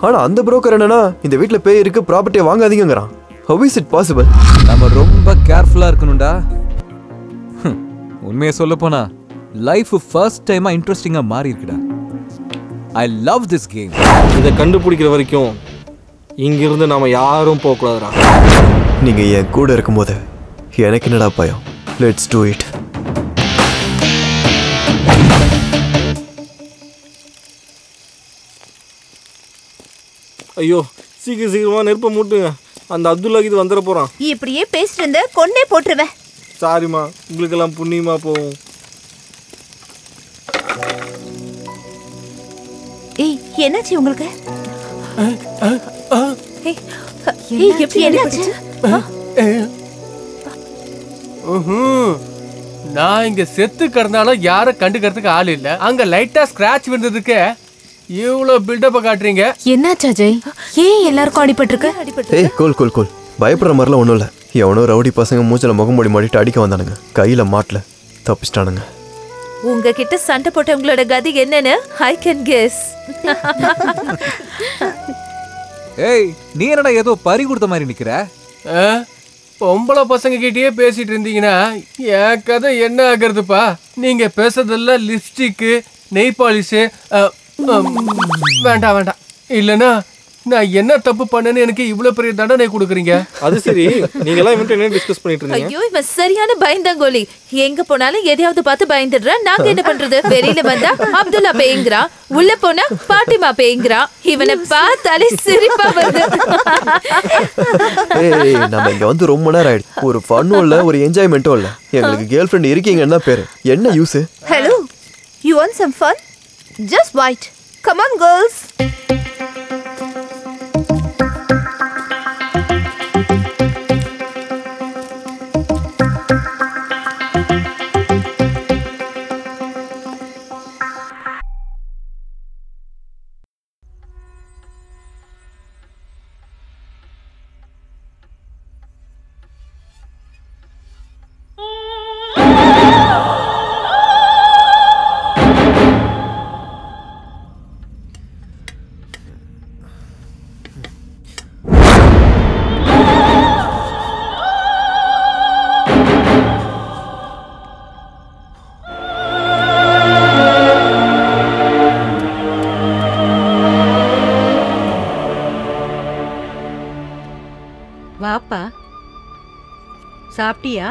ஆனா அந்த புரோக்கர் என்னன்னா இந்த வீட்டுல பேய் இருக்கு, ப்ராப்பர்ட்டியை வாங்காதீங்கிறான். How is it possible? நம்ம ரொம்ப கேர்ஃபுல்லா இருக்கணும்டா. உண்மையை சொல்ல போனா லைஃப் ஃபர்ஸ்ட் டைமா இன்ட்ரெஸ்டிங்கா மாறி இருக்குடா. I love this game. இதை கண்டுபிடிக்கிற வரைக்கும் இங்கிருந்து நாம யாரும் போகக்கூடாதுடா. நீங்க என் கூட இருக்கும்போது எனக்கு என்னடா பயம்? Let's do it. ஐயோ, சீக்கிரமா நெருப்ப மூட்டுங்க. அந்த அப்துல்லா இது வந்துட போறான். இப்படியே பேசிட்டு இருந்த கொன்னே போட்டுருவேன். சாரிம்மா, உங்களுக்கெல்லாம் புண்ணியமா போகும். ஏய், என்னாச்சு உங்களுக்கு? எப்படி என்னாச்சு? நான் இங்க செத்து கிடந்தாலும் யாரும் கண்டுக்கிறதுக்கு ஆள் இல்ல. அங்க லைட்டா ஸ்கிராட்ச் விழுந்ததுக்கு இவ்வளவு பில்டப்ப காட்டுறீங்க. என்னாச்சு அஜய்? ஏன் எல்லாருக்கும் அடிபட்டிருக்கு? ஏய் கோல் கோல் கோல், பயப்படுற மாதிரிலாம் ஒன்றும் இல்லை. எவனோ ரவுடி பசங்க மூச்சில் முகமூடி மாட்டிட்டு அடிக்க வந்தானுங்க. கையில் மாட்டல தப்பிச்சிட்டானுங்க. உங்ககிட்ட சண்டை போட்டவங்களோட கதி என்னன்னு ஐ கேன் கெஸ். ஏய், நீ என்னடா ஏதோ பறி கொடுத்த மாதிரி நிக்கிற? பொம்பளை பசங்க கிட்டயே பேசிட்டு இருந்தீங்கன்னா என் கதை என்ன ஆகுறதுப்பா? நீங்க பேசுறதெல்லாம் லிப்ஸ்டிக்கு, நெய் பாலிஷு. வேண்டாம் வேண்டாம், இல்லைன்னா நான் என்ன தப்பு பண்ணேன்னு எனக்கு இவ்வளவு பெரிய தண்டனை கொடுக்குறீங்க. அது சரி, நீங்க எல்லாம் இவன்ட்ட என்ன டிஸ்கஸ் பண்ணிட்டு இருக்கீங்க? ஐயோ, இவன் சரியான பயந்தாங்கோலி. எங்க போனாலும் எதையாவது பார்த்து பயந்துடுற. நாங்க என்ன பண்றது? வெளியில வந்தா அப்துல்லா பேய்ங்கிறான், உள்ள போனா பாட்டிமா பேய்ங்கிறான். இவனை பார்த்தாலே சிரிப்பா வருது. ஏய், நம்ம இங்க வந்து ரொம்ப நேரம் ஆயிடுச்சு. ஒரு ஃபன்னும் இல்ல, ஒரு என்ஜாய்மெண்ட்டும் இல்ல. எங்களுக்கு கேர்ள் ஃப்ரெண்ட் இருக்கீங்கன்னா பேரு என்ன use? Hello, you want some fun? Just wait. Come on girls. வாப்பா, சாப்பிட்டியா?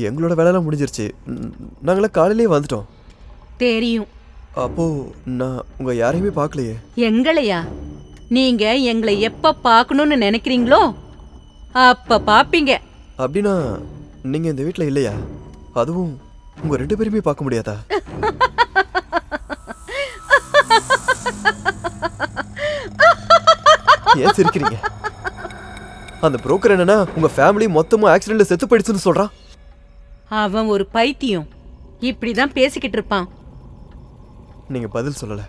எங்களோட வேலையெல்லாம் முடிஞ்சிருச்சு. நாங்களாம் காலையிலேயே வந்துட்டோம். தெரியும். அப்போ நான் உங்க யாரையுமே பார்க்கலையே. எங்களையா? நீங்க எங்களை எப்ப பார்க்கணும்னு நினைக்கிறீங்களோ அப்ப பாப்பீங்க. அப்படின்னா நீங்க இந்த வீட்டுல இல்லையா? அதுவும் உங்க ரெண்டு பேருமே பார்க்க முடியாதா? ஏன் சிரிக்கிறீங்க? அந்த புரோக்கர் என்னன்னா உங்க ஃபேமிலி மொத்தமா ஆக்சிடென்ட்ல செத்து போயிடுச்சுன்னு சொல்றான். அவன் ஒரு பைத்தியம், இப்படிதான் பேசிக்கிட்டு இருப்பான். நீங்க பதில் சொல்லல.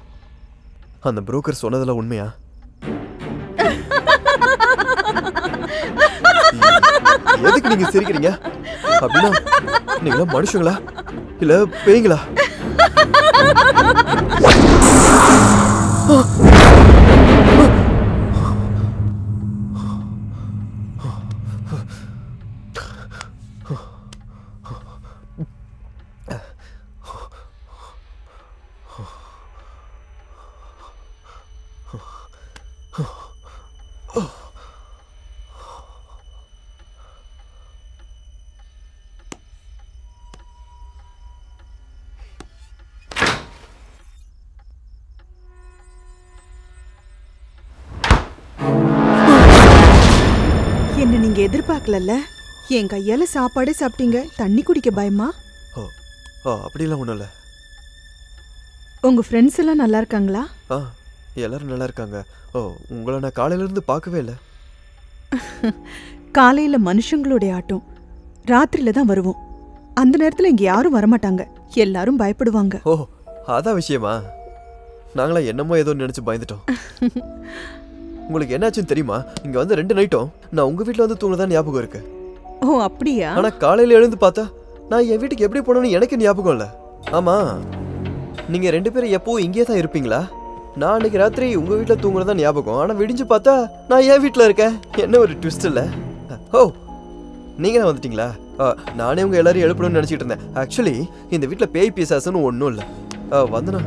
அந்த புரோக்கர் சொன்னதெல்லாம் உண்மையா? எதுக்கு நீங்க சிரிக்கிறீங்க? அப்படின்னா நீங்களா மனுஷங்களா இல்ல பேய்ங்களா? என்ன நீங்க எதிர்பார்க்கல? என் கையால சாப்பாடு சாப்பிட்டீங்க. தண்ணி குடிக்க பயமா? அப்படிலாம் ஒண்ணும் இல்ல. உங்க ஃப்ரெண்ட்ஸ் எல்லாம் நல்லா இருக்காங்களா? எல்லாரும் நல்லா இருக்காங்க. உங்களை நான் காலையில இருந்து பார்க்கவே இல்லை. காலையில மனுஷங்களுடைய ஆட்டம், ராத்திரில தான் வருவோம். அந்த நேரத்துல இங்க யாரும் வரமாட்டாங்க, எல்லாரும் பயப்படுவாங்க. ஓ அதான் விஷயமா? நாங்களா என்னமோ ஏதோ நினைச்சு பயந்துட்டோம். உங்களுக்கு என்னாச்சுன்னு தெரியுமா? இங்க வந்து 2 நைட்டும் நான் உங்க வீட்டுல வந்து தூங்குறதா ஞாபகம் இருக்கு. ஓ அப்படியா? ஆனா காலையில எழுந்து பார்த்தா நான் என் வீட்டுக்கு எப்படி போனேன்னு எனக்கு ஞாபகம் இல்ல. ஆமா, நீங்க 2 பேரும் எப்பவும் இங்கே தான் இருப்பீங்களா? நான் அன்னைக்கு ராத்திரி உங்க வீட்டுல தூங்குறதா ஞாபகம், ஆனா விடிஞ்சு பார்த்தா நான் என் வீட்டுல இருக்கேன். என்ன ஒரு ட்விஸ்ட் இல்ல? ஓ நீங்க வந்துட்டீங்களா? நானே உங்க எல்லாரும் எழுப்பணும்னு நினைச்சிட்டு இருந்தேன். ஆக்சுவலி இந்த வீட்டுல பேய் பிசாசுன்னு ஒன்றும் இல்லை. வந்தனா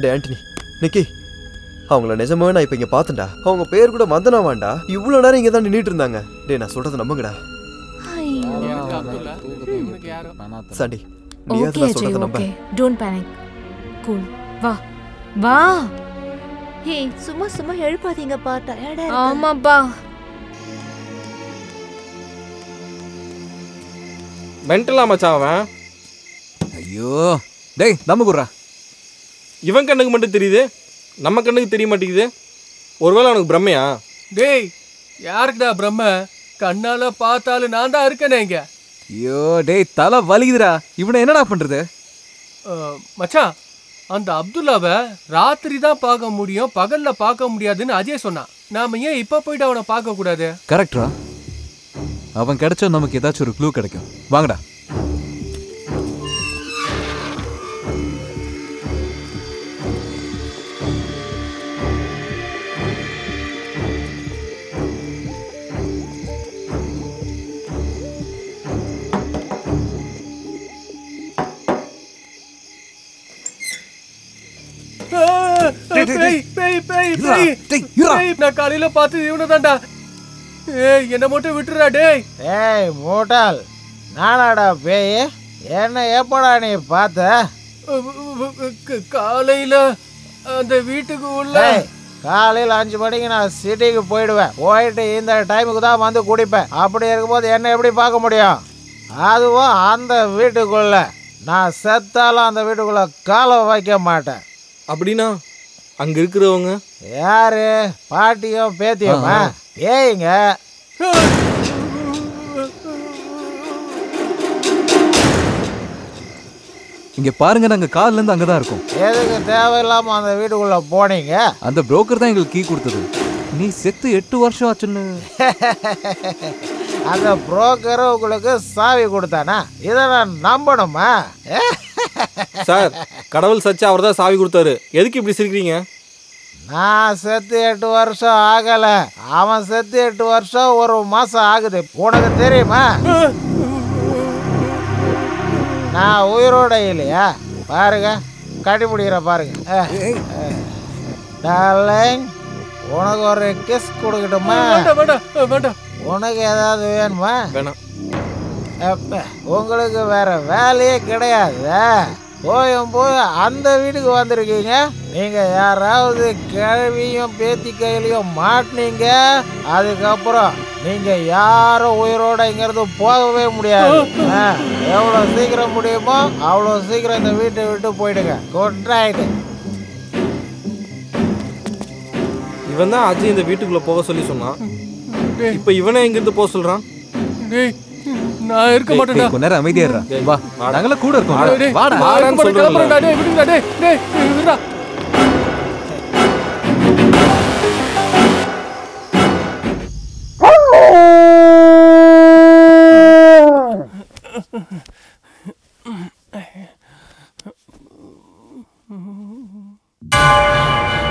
டே ஆண்டனி, நிக்கி, அவங்கள நிஜமாவே நான் இப்போ இங்கே பார்த்தேன்டா. அவங்க பேர் கூட வந்தனாவாண்டா. இவ்வளோ நேரம் இங்கே தான் நின்றுட்டு இருந்தாங்க. டே நான் சொல்றதை நம்புங்கடா. சாண்டி, நீ நான் சொல்றதை நம்ப. Don't panic, cool. வா வா. ஏய் சும்மா சும்மா எழுப்பாதீங்கப்பா, டயர்டா இருக்கு. ஆமாப்பா. மென்டலா மச்சான் அவன். ஐயோ டேய் நமக்குறா. இவன் கண்ணுக்கு மட்டும் தெரியுது, நம்ம கண்ணுக்கு தெரிய மாட்டேங்குது. ஒருவேளை அவனுக்கு பிரம்மையா? டேய் யாருக்குடா பிரம்ம? கண்ணால பார்த்தாலும் நான் தான் இருக்கேனே இங்க. ஐயோ டேய் தலை வலிக்குதுடா. இவனை என்னடா பண்றது? மச்சான், அந்த அப்துல்லாவை ராத்திரி தான் பார்க்க முடியும், பகல்ல பார்க்க முடியாதுன்னு அஜய் சொன்னான். நாம ஏன் இப்ப போயிட்டு அவனை பார்க்க கூடாது? கரெக்டா? அவன் கிடைச்சா நமக்கு ஏதாச்சும் ஒரு க்ளூ கிடைக்கும். வாங்கடா. நான் காலையில பார்த்து இவனதான்டா. ஏய் என்ன மட்டும் விட்டுறா டேய். ஏய் மூட்டால், நானாடா பேய்? என்ன எப்படா நீ பார்த்த? காலையில அந்த வீட்டுக்கு உள்ள. காலையில் 5 மணிக்கு நான் சிட்டிக்கு போயிடுவேன். போயிட்டு இந்த டைமுக்கு தான் வந்து குடிப்பேன். அப்படி இருக்கும்போது என்ன எப்படி பார்க்க முடியும்? அதுவும் அந்த வீட்டுக்குள்ள. நான் செத்தாலும் அந்த வீட்டுக்குள்ள காலை வைக்க மாட்டேன். அப்படின்னா அங்க இருக்கிறவங்க யாரு? பாட்டியும் பேத்தியுமா? ஏங்க இங்க பாருங்க, நாங்க கால்ல இருந்து அங்கதான் இருக்கோம். எதுக்கு தேவையில்லாம அந்த வீட்டுக்குள்ள போனீங்க? அந்த புரோக்கர் தான் எங்களுக்கு கீ கொடுத்தது. நீ செத்து 8 வருஷம் ஆச்சுன்னு. அந்த புரோக்கர் உங்களுக்கு சாவி கொடுத்தானா? இதை நான் நம்பணுமா? சார், கடவுள் சச்சு அவர் தான் சாவி கொடுத்தாரு. எதுக்கு இப்படி சிரிக்கிறீங்க? நான் செத்து 8 வருஷம் ஆகல. அவன் செத்து 8 வருஷம் 1 மாசம் ஆகுது. உனக்கு தெரியுமா? நான் உயிரோட இல்லையா? பாருங்க, கட்டிப்பிடிக்கிற பாருங்க. டார்லிங், உனக்கு ஒரு கிஸ் கொடுக்கட்டுமா? உனக்கு ஏதாவது வேணுமா? வேணாம். உங்களுக்கு வேற வேலையே கிடையாது. போய் அந்த வீட்டுக்கு வந்திருக்கீங்க. நீங்க யாராவது கிழவியும் பேத்தி கையிலையும் மாட்டினீங்க, அதுக்கப்புறம் நீங்க யாரும் உயிரோட இங்கிருந்து போகவே முடியாது. எவ்வளோ சீக்கிரம் முடியுமோ அவ்வளோ சீக்கிரம் இந்த வீட்டை விட்டு போயிடுங்க. Good night. இவன் தான் அஜய் இந்த வீட்டுக்குள்ள போக சொல்லி சொன்னான். இப்ப இவனே இங்கிருந்து போக சொல்றான். நான் இருக்க மாட்டேன்டா. கொஞ்ச நேரம் அமைதியா இரு. வா, நாங்கள கூட இருக்கோம். வாடா. வாடான்னு சொல்றேன்டா. டேய் விடுடா. டேய் விடுடா.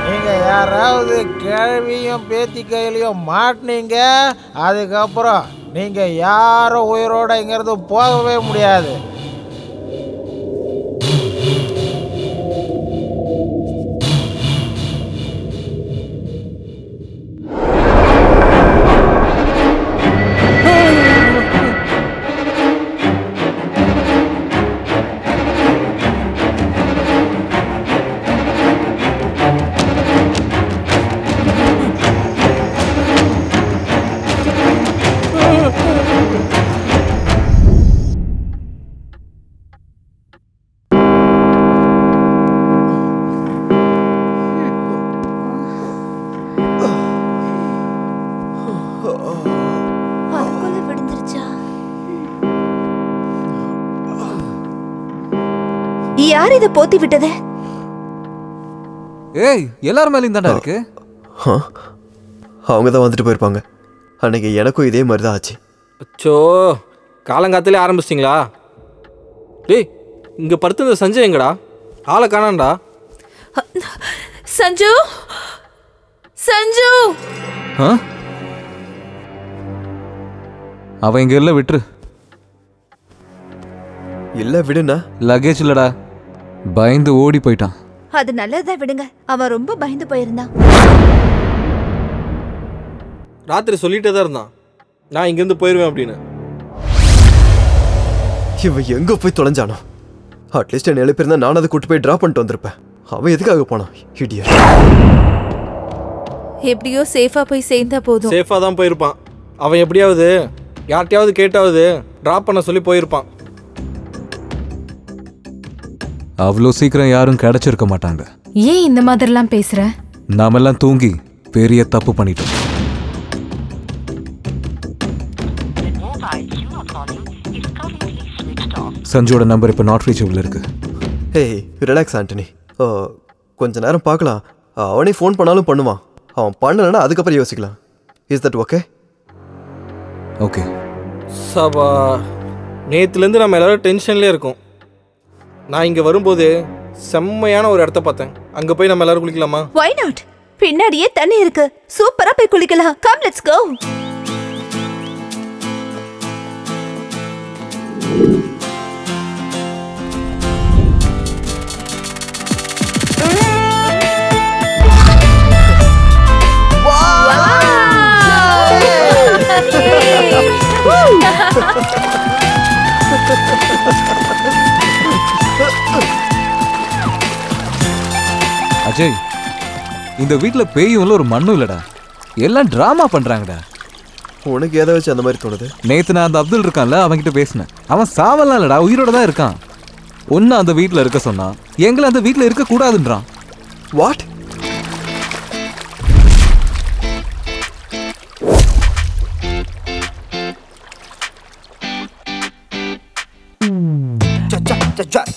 நீங்க யாராவது கிழவியும் பேத்தி கையிலையும் மாட்டினீங்க, அதுக்கப்புறம் நீங்க யாரும் உயிரோட இங்கிருந்து போகவே முடியாது. யார் இதை போத்தி விட்டது? ஏய், எல்லாரும் மேலேயும் தாண்டா இருக்கு. அவங்க தான் வந்துட்டு போயிருப்பாங்க. அன்னைக்கு எனக்கும் இதே மாதிரி தான் ஆச்சு. அச்சோ, காலங்காத்திலே ஆரம்பிச்சிட்டிங்களா? டேய், இங்கே படுத்து சஞ்சய் எங்கடா? ஆளை காணாண்டா. சஞ்சு, சஞ்சு. அவன் இங்க இல்ல, விட்டுரு. இல்ல விடுனா. லக்கேஜ் இல்லடா, பயந்து ஓடி போயிட்டான். அது நல்லதுதான், விடுங்க. அவன் ரொம்ப பயந்து போயிருந்தான். ராத்திரி சொல்லிட்டே தான் இருந்தான், நான் இங்கேருந்து போயிடுவேன் அப்படின்னு. இவன் எங்க போய் தொலைஞ்சானோ? அட்லீஸ்ட் என்ன எழுப்பியிருந்தா நான் அதை கூட்டு போய் ட்ராப் பண்ணிட்டு வந்திருப்பேன். அவன் எதுக்காக போனான்? இடியட். எப்படியோ சேஃபா போய் சேர்ந்தா போதும். சேஃபாக தான் போயிருப்பான். அவன் எப்படியாவது யார்கிட்டயாவது கேட்டாவது ட்ராப் பண்ண சொல்லி போயிருப்பான். அவ்வளோ சீக்கிரம் யாரும் கிடைச்சிருக்க மாட்டாங்க. ஏன் இந்த மாதிரிலாம் பேசுற? நாமெல்லாம் தூங்கி பெரிய தப்பு பண்ணிட்டோம். சஞ்சுவோட நம்பர் இப்போ நாட் ரீச்சபிள் இருக்கு. Hey, relax Antony. கொஞ்ச நேரம் பார்க்கலாம். அவனே ஃபோன் பண்ணாலும் பண்ணுவான். அவன் பண்ணலன்னா அதுக்கப்புறம் யோசிக்கலாம். Is that okay? ஓகே. சபா, நேற்றுலேருந்து நம்ம எல்லாரும் டென்ஷன்லேயே இருக்கோம். நான் இங்கே வரும்போது செம்மையான ஒரு இடத்த பார்த்தேன். அங்கே போய் நம்ம எல்லாரும் குளிக்கலாமா? Why not? பின்னாடியே தண்ணி இருக்கு. சூப்பரா போய் குளிக்கலாம். Come, let's go. அஜய், இந்த வீட்டில் பேயும் இல்லை, ஒரு மண்ணும் இல்லடா. எல்லாம் டிராமா பண்றாங்கடா. உனக்கு எதை வச்சு அந்த மாதிரி தோணுது? நேத்து நான் அந்த அப்துல் இருக்கான்ல, அவன்கிட்ட பேசினேன். அவன் சாவலாம் இல்லடா, உயிரோட தான் இருக்கான். ஒன்னு அந்த வீட்டில் இருக்க சொன்னான், எங்களை அந்த வீட்டில் இருக்க கூடாதுன்றான். What?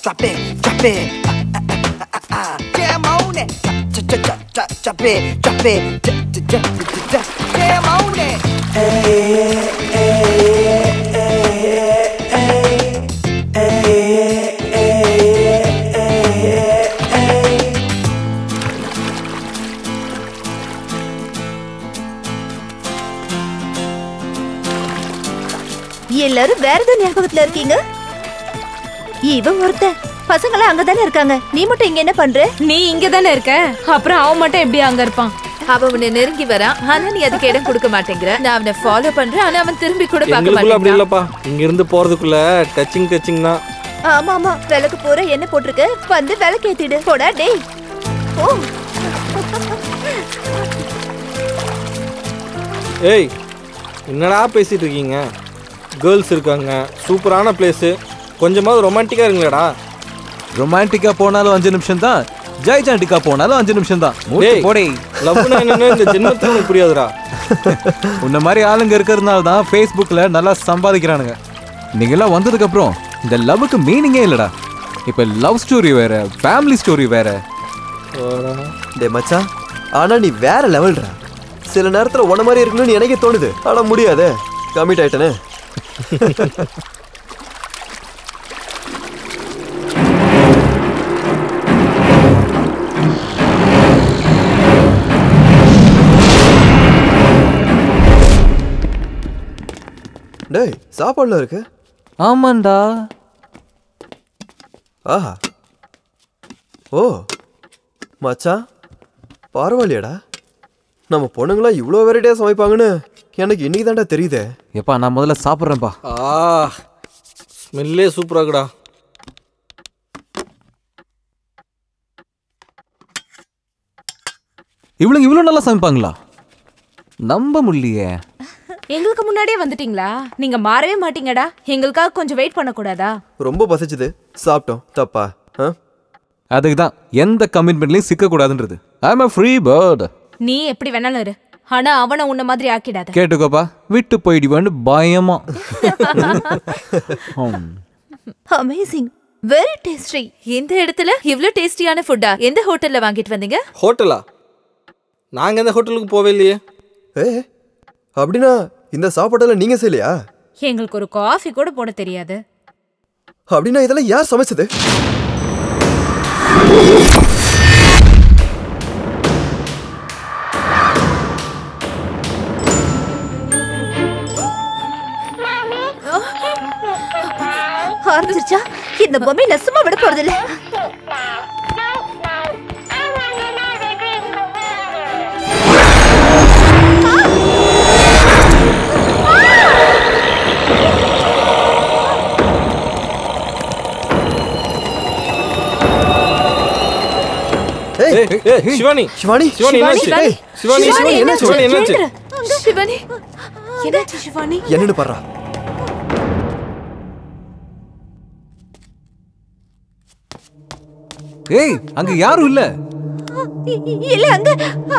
Drop it, drop it. Jam on it. Drop it, drop it. Jam on it. எல்லாரும் வேற ஏதோ ஞாபகத்துல இருக்கீங்க. இவன் ஒருத்த பசங்களாம் அங்கதானே இருக்காங்க. நீ மட்டும் இங்க என்ன பண்ற? நீ இங்க தானே இருக்க, அப்புறம் அவன் மட்டும் எப்படி அங்க இருப்பான்? அவன் உன்னை நெருங்கி வரான், ஆனா நீ அதுக்கு இடம் கொடுக்க மாட்டேங்கிற. நான் அவனை ஃபாலோ பண்றேன், ஆனா அவன் திரும்பி கூட பார்க்க எங்களுக்குள்ள அப்படி மாட்டேங்கிறான். இல்லப்பா, இங்க இருந்து போறதுக்குள்ள டச்சிங் தான். ஆமா ஆமா, விளக்கு போற என்ன போட்டிருக்க? வந்து விளக்கு ஏத்திடு. போடா டேய். ஓ, ஏய், என்னடா பேசிட்டு இருக்கீங்க? கேர்ள்ஸ் இருக்காங்க, சூப்பரான பிளேஸு, கொஞ்சமாவது ரொமான்டிக்கா இருங்களேடா. ரொமான்டிக்கா போனாலும் 5 நிமிஷம் தான், ஜெய்ஜாண்டிக்கா போனாலும் 5 நிமிஷம் தான். போடே, லவ்னா என்னன்னு இந்த ஜென்மத்துல எனக்கு புரியாதுடா. உன்ன மாதிரி ஆளுங்க இருக்கிறதுனால தான் ஃபேஸ்புக்கில் நல்லா சம்பாதிக்கிறானுங்க. நீங்கெல்லாம் வந்ததுக்கு அப்புறம் இந்த லவ்வுக்கு மீனிங்கே இல்லடா. இப்போ லவ் ஸ்டோரி வேற, ஃபேமிலி ஸ்டோரி வேற. டே மச்சான், ஆனா நீ வேற லெவல்டா. சில நேரத்துல உன மாதிரி இருக்கணும்னு எனக்கே தோணுது, ஆனா முடியாதே. கமிட் ஆயிட்டனே. டேய், சாப்பாடுல இருக்கு. ஆமாண்டா. ஆஹா, ஓ மச்சான், பரவாயில்லையாடா. நம்ம பொண்ணுங்களா இவ்வளோ வெரைட்டியாக சமைப்பாங்கன்னு எனக்கு இன்னைக்கு தான்டா தெரியுதே. எப்பா, நான் முதல்ல சாப்பிட்றேன்ப்பா. ஸ்மெல்லே சூப்பராகுடா. இவளுங்க இவ்வளோ நல்லா சமைப்பாங்களா? நம்ப முடியலையே. எங்களுக்கு முன்னாடியே வந்துட்டீங்களா? நீங்க மாறவே மாட்டீங்கடா. எங்களுக்காக கொஞ்சம் வெயிட் பண்ணக்கூடாதா? ரொம்ப பசிச்சுது, சாப்பிட்டோம். தப்பா? அதுக்கு தான் எந்த கமிட்மெண்ட்லையும் சிக்கக்கூடாதுன்றது. ஐ அம் a free bird. நீ எப்படி வேணாலும் இரு, ஆனா அவனை உன்ன மாதிரி ஆக்கிடாத. கேட்டுக்கோப்பா, விட்டு போயிடுவான்னு பயமா. அமேசிங். Very tasty. இந்த இடத்துல இவ்ளோ டேஸ்டியான ஃபுட்டா எந்த ஹோட்டல்ல வாங்கிட்டு வந்தீங்க? ஹோட்டலா? நாங்க எந்த ஹோட்டலுக்கு போவே இல்லையே. அப்படின்னா இந்த சாப்பாடெல்லாம் நீங்க செய்யலையா? எங்களுக்கு ஒரு காஃபி கூட போட தெரியாது. அப்படின்னா இதெல்லாம் யார் சமைச்சது? ஆரம்பிச்சிருச்சா? இந்த பொம்மை நான் சும்மா விட போறதில்ல. சிவானி சிவானி சிவானி என்னாச்சு? சிவானி என்னாச்சு? சிவானி என்னாச்சு? சிவானி என்னாச்சு? சிவானி என்னன்னு பாரு. ஏய் அங்க யாரும் இல்ல. இல்ல அங்க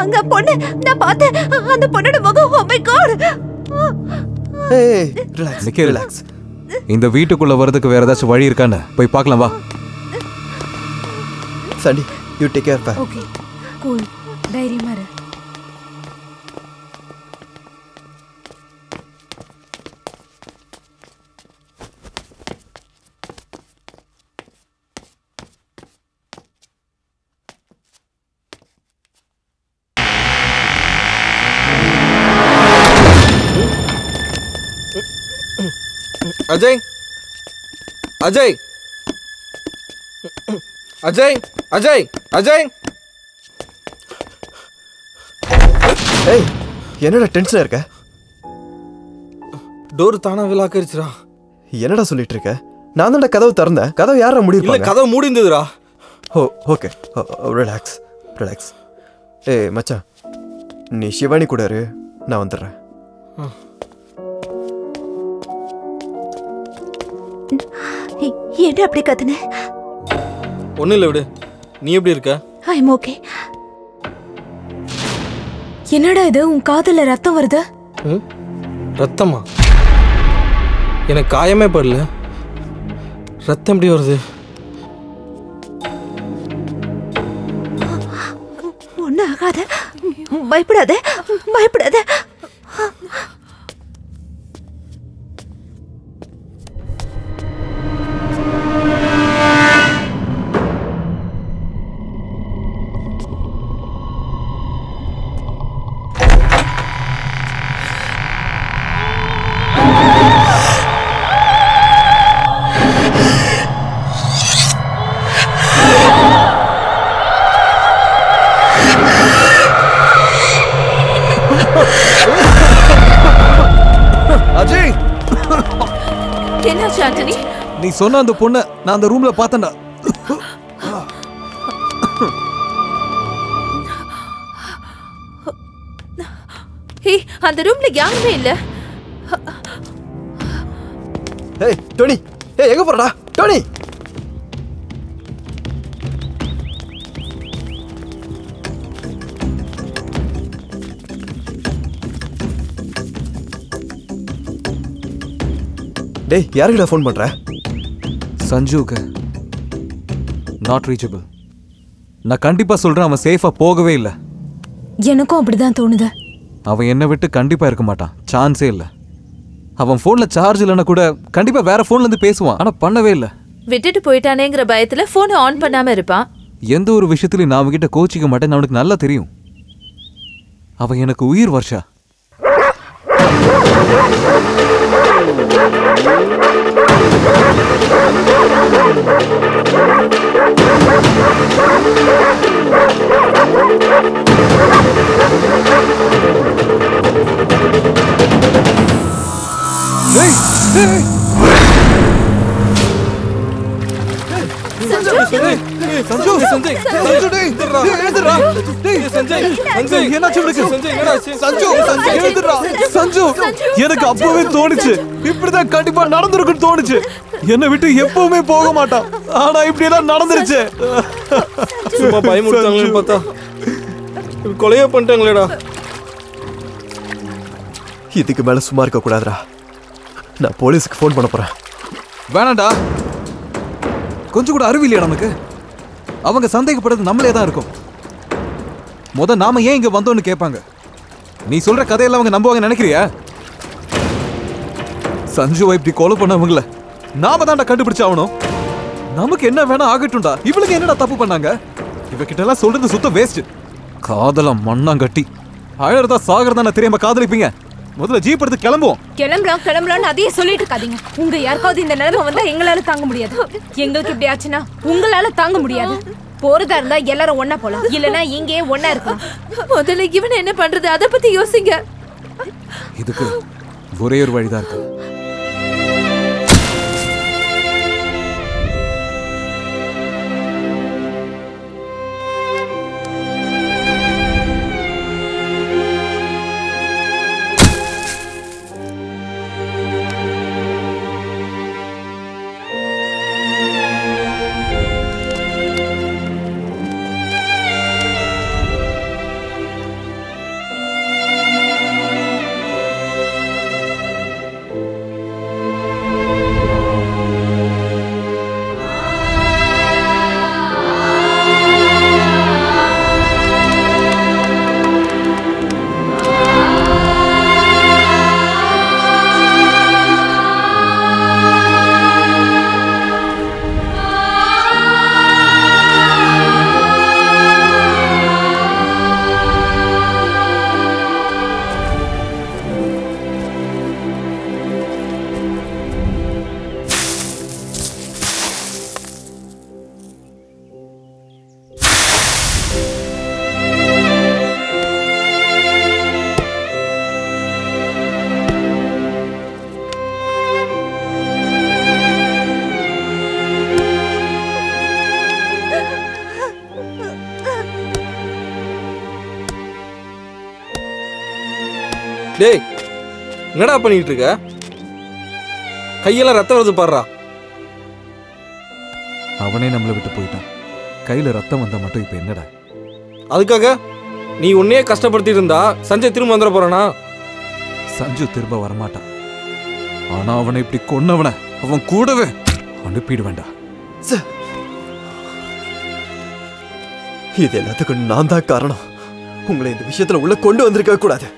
அங்க பொண்ணு நான் பார்த்தேன். அந்த பொண்ணோட முகம். Oh my God. ஏய் ரிலாக்ஸ். இந்த வீட்டுக்குள்ள வரதுக்கு வேற ஏதாச்சும் வழி இருக்கான்னு போய் பார்க்கலாம் வா. சண்டி யூ டேக் கேர் பா. Okay cool. தைரியமா இரு. அஜய் அஜய் அஜய் அஜய் அஜய். ஏய் என்னடா டென்ஷனா இருக்க? டோர் தானா விலாக்கரிச்சுடா. என்னடா சொல்லிட்டு இருக்க? நான் தான்டா கதவு திறந்தேன். கதவு யாரா மூடி இல்ல கதவு மூடி இருந்ததுடா. Okay relax relax. ஏய் மச்சான் நீ சிவானி கூட இரு, நான் வந்துடுறேன். என்ன அப்படி கத்துன? ஒன்னும் இல்லை விடு. நீ எப்படி இருக்க? ஐ அம் ஓகே. என்னடா இது? உன் காதுல ரத்தம் வருது. ரத்தமா? எனக்கு காயமே படல. ரத்தம் எப்படி வருது? ஒன்னும் ஆகாத. பயப்படாத பயப்படாத. அஜய் என்னாச்சு ஆண்டனி? நீ சொன்ன அந்த பொண்ணை நான் அந்த ரூம்ல பார்த்தேன்டா. ஏய் அந்த ரூம்ல யாருமே இல்ல. ஏய் டோனி, ஏய் எங்க போறடா டோனி? டேய் யாருக்குடா ஃபோன் பண்ற? சஞ்சுக்கு. Not reachable. நான் கண்டிப்பா சொல்றேன் அவன் சேஃபா போகவே இல்லை. எனக்கும் அப்படிதான் தோணுது. அவன் என்னை விட்டு கண்டிப்பா இருக்க மாட்டான். சான்ஸே இல்லை. அவன் போன்ல சார்ஜ் இல்லைன்னா கூட கண்டிப்பா வேற போன்ல இருந்து பேசுவான். ஆனா பண்ணவே இல்லை. விட்டுட்டு போயிட்டானேங்கிற பயத்துல போனை ஆன் பண்ணாம இருப்பான். எந்த ஒரு விஷயத்திலையும் நான் அவன்கிட்ட கோச்சிக்க மாட்டேன்னு அவனுக்கு நல்லா தெரியும். அவன் எனக்கு உயிர் வர்ஷா. எனக்கு அப்பவே தோணுச்சு இப்படிதான் கண்டிப்பா நடந்திருக்குன்னு தோணுச்சு. என்னை விட்டு எப்பவுமே போக மாட்டான். ஆனா இப்படி எல்லாம் நடந்துருச்சு. சும்மா பயமுறுத்தாங்களேன்னு பார்த்தா கொலையா பண்ணிட்டாங்களேடா. இதுக்கு மேல சும்மா இருக்க கூடாதுடா. நான் போலீஸ்க்கு ஃபோன் பண்ண போறேன். வேணாண்டா. கொஞ்சம் கூட அறிவு இல்லையா நமக்கு? அவங்க சந்தேகப்படுறது நம்மளே தான் இருக்கும். நாம ஏன் இங்க வந்தோம்னு கேட்பாங்க. நீ சொல்ற கதையெல்லாம் அவங்க நம்புவாங்க நினைக்கிறியா? சஞ்சுவை இப்படி கொலை பண்ணவங்கள நாம தான்டா கண்டுபிடிச்சாகணும். நமக்கு என்ன வேணா ஆகட்டும்டா. இவளுக்கு என்னடா தப்பு பண்ணாங்க? இவகிட்ட எல்லாம் சொல்றது சுத்த வேஸ்ட். காதல மண்ணாங்கட்டி அழறதா சாகறதா தெரியாம காதலிப்பீங்க. முதல்ல ஜீப் எடுத்து கிளம்புவோம். கிளம்பலாம்னு அதையே சொல்லிட்டு இருக்காதீங்க. உங்க யாருக்காவது இந்த நிலைமை வந்தா எங்களால தாங்க முடியாது. எங்களுக்கு இப்படி ஆச்சுன்னா உங்களால தாங்க முடியாது. போறதா இருந்தா எல்லாரும் ஒன்னா போலாம், இல்லனா இங்கேயே ஒன்னா இருக்கலாம். முதல்ல இவன் என்ன பண்றது அத பத்தி யோசிங்க. இதுக்கு ஒரே ஒரு வழிதான் இருக்கு. டேய், என்னடா பண்ணிட்டு இருக்க? கையெல்லாம் ரத்தம் வருது பாடுறா. அவனே நம்மளை விட்டு போயிட்டான். கையில ரத்தம் வந்தா மட்டும் இப்ப என்னடா? அதுக்காக நீ உன்னையே கஷ்டப்படுத்திட்டு இருந்தா சஞ்சய் திரும்ப வந்துட போறானா? சஞ்சு திரும்ப வரமாட்டான். ஆனா அவனை இப்படி கொன்னவன அவன் கூடவே அனுப்பிட வேண்டாம். இது எல்லாத்துக்கும் நான் தான் காரணம். உங்களை இந்த விஷயத்துல உள்ள கொண்டு வந்திருக்க கூடாது.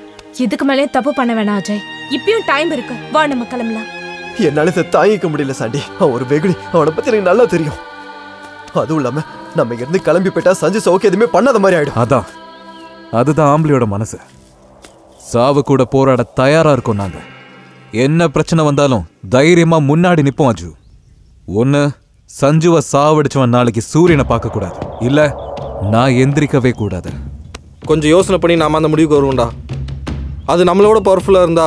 இதுக்கு மேலே தப்பு பண்ண வேணாம் அஜய். இப்பயும் டைம் இருக்கு. வா நம்ம கிளம்பலாம். என்னால இதை தாங்கிக்க முடியல சாண்டி. அவன் ஒரு வெகுளி. அவனை பத்தி எனக்கு நல்லா தெரியும். அதுவும் இல்லாம நம்ம இருந்து கிளம்பி போயிட்டா சஞ்சு சவுக்கு எதுவுமே பண்ணாத மாதிரி ஆயிடும். அதுதான் ஆம்பளையோட மனசு. சாவு கூட போராட தயாரா இருக்கும் நாங்க. என்ன பிரச்சனை வந்தாலும் தைரியமா முன்னாடி நிப்போம் அஜு. ஒண்ணு சஞ்சுவை சாவடிச்சவன் நாளைக்கு சூரியனை பார்க்க கூடாது, இல்ல நான் எந்திரிக்கவே கூடாது. கொஞ்சம் யோசனை பண்ணி நாம அந்த முடிவுக்கு வருவோம்டா. அது நம்மளோட பவர்ஃபுல்லா இருந்தா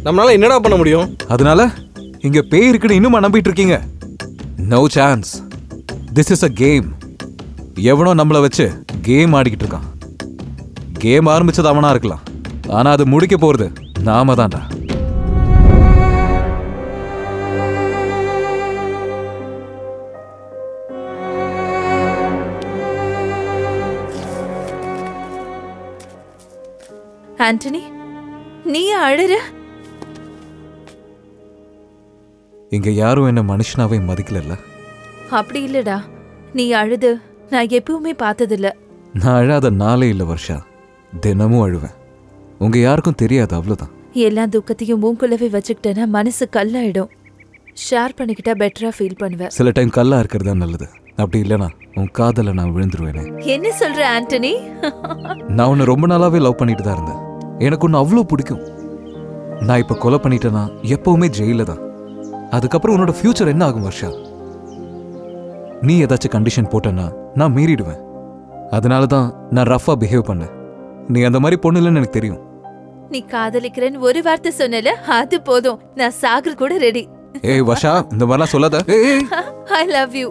நம்மளால என்னடா பண்ண முடியும்? அதனால இங்க பேய் இருக்குன்னு இன்னுமா நம்பிட்டு இருக்கீங்க? No chance. This is a game. எவனோ நம்மளை வச்சு கேம் ஆடிக்கிட்டு இருக்கான். கேம் ஆரம்பிச்சது அவனா இருக்கலாம், ஆனா அது முடிக்க போறது நாம தான்டா. ஆண்டனி, நீ அழுற? இங்க யாரும் என்ன மனுஷனாவே மதிக்கல. அப்படி இல்லடா, நீ அழுது நான் எப்பவுமே பார்த்ததில்ல. நான் அழாத நாளே இல்ல வர்ஷா. தினமும் அழுவேன். உங்க யாருக்கும் தெரியாது, அவ்வளவுதான். எல்லா துக்கத்தையும் மூக்குள்ளவே வச்சுக்கிட்டேன்னா மனசு கல்லாயிடும். ஷேர் பண்ணிக்கிட்டா பெட்டரா ஃபீல் பண்ணுவேன். சில டைம் கல்லா இருக்கிறது தான் நல்லது. அப்படி இல்லைனா உன் காதல நான் விழுந்துருவேனே. என்ன சொல்ற ஆண்டனி? நான் உன்னை ரொம்ப நாளாவே லவ் பண்ணிட்டு தான் இருந்தேன். எனக்கு ஒன்று அவ்வளோ பிடிக்கும். நான் இப்போ கொலை பண்ணிட்டேன்னா எப்பவுமே ஜெயில தான். அதுக்கப்புறம் உன்னோட ஃபியூச்சர் என்ன ஆகும் வர்ஷா? நீ ஏதாச்சும் கண்டிஷன் போட்டேன்னா நான் மீறிடுவேன். அதனால தான் நான் ரஃபா பிஹேவ் பண்ணேன். நீ அந்த மாதிரி பொண்ணு இல்லைன்னு எனக்கு தெரியும். நீ காதலிக்கிறேன்னு ஒரு வார்த்தை சொன்னல, அது போதும். நான் சாகர கூட ரெடி. ஏய் வர்ஷா, இந்த மாதிரிலாம் சொல்லாத. I love you.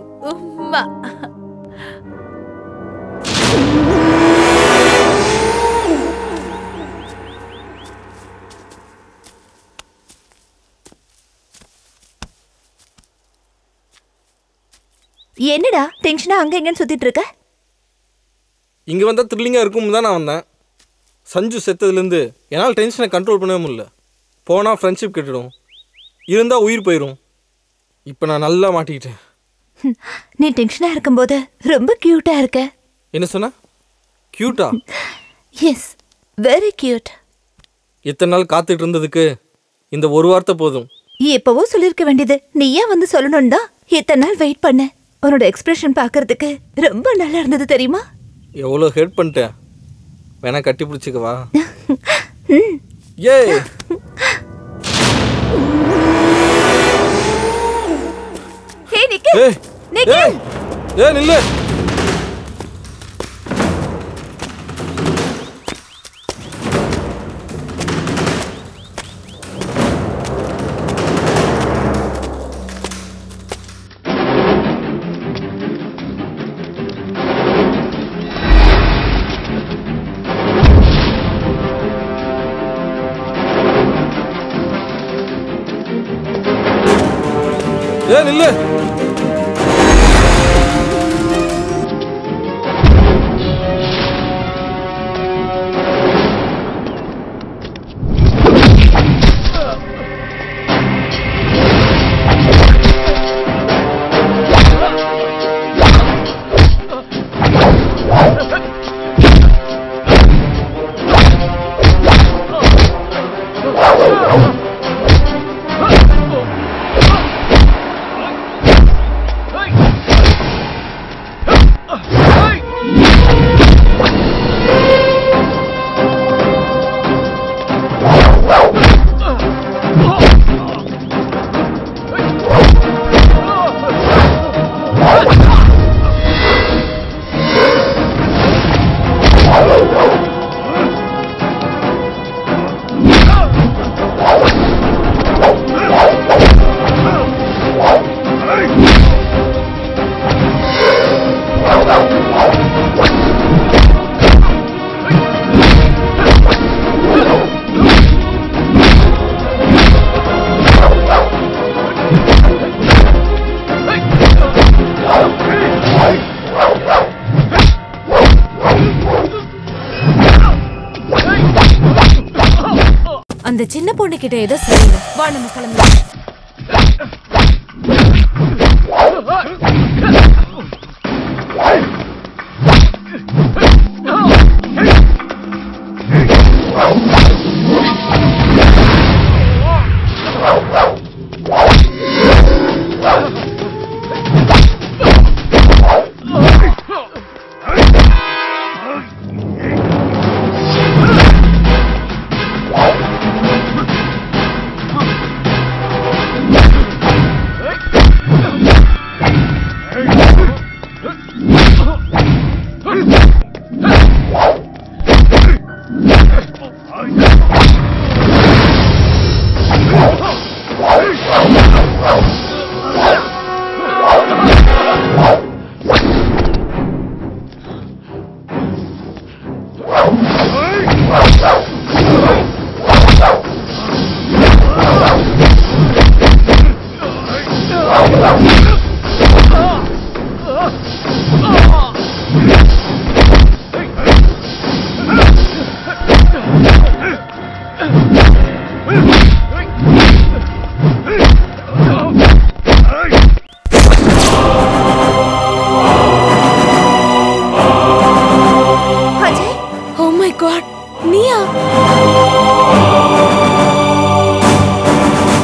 என்னடா டென்ஷனா அங்க எங்கன்னு சுத்திட்டு இருக்க? இங்க வந்தா த்ரில்லிங்கா இருக்கும் தான் நான் வந்தேன். சஞ்சு செத்ததுலேருந்து என்னால் டென்ஷனை கண்ட்ரோல் பண்ணவே முடியல. போனால் ஃப்ரெண்ட்ஷிப் கெட்டுடும், இருந்தால் உயிர் போயிடும். இப்போ நான் நல்லா மாட்டிக்கிட்டேன். நீ டென்ஷனா இருக்கும்போது ரொம்ப கியூட்டா இருக்க. என்ன சொன்ன? கியூட்டா? Yes, very cute. இத்தனை நாள் காத்துட்டு இருந்ததுக்கு இந்த ஒரு வார்த்தை போதும். எப்பவோ சொல்லிருக்க வேண்டியது, நீ ஏன் வந்து சொல்லணும் தான் இத்தனை நாள் வெயிட் பண்ண. உன்னோட எக்ஸ்பிரஷன் பார்க்கறதுக்கு ரொம்ப நல்லா இருந்தது தெரியுமா? எவ்வளோ ஹெல்ப் பண்ணிட்டேன். வேணா கட்டி பிடிச்சிக்கவா? ஏய் ஹே நிக்கல், நிக்கல், ஏய் நில்லு. ஏய் நில்லு. அந்த சின்ன பொண்ணு கிட்ட ஏதோ சரியில்லை. வா நம்ம கிளம்பலாம்.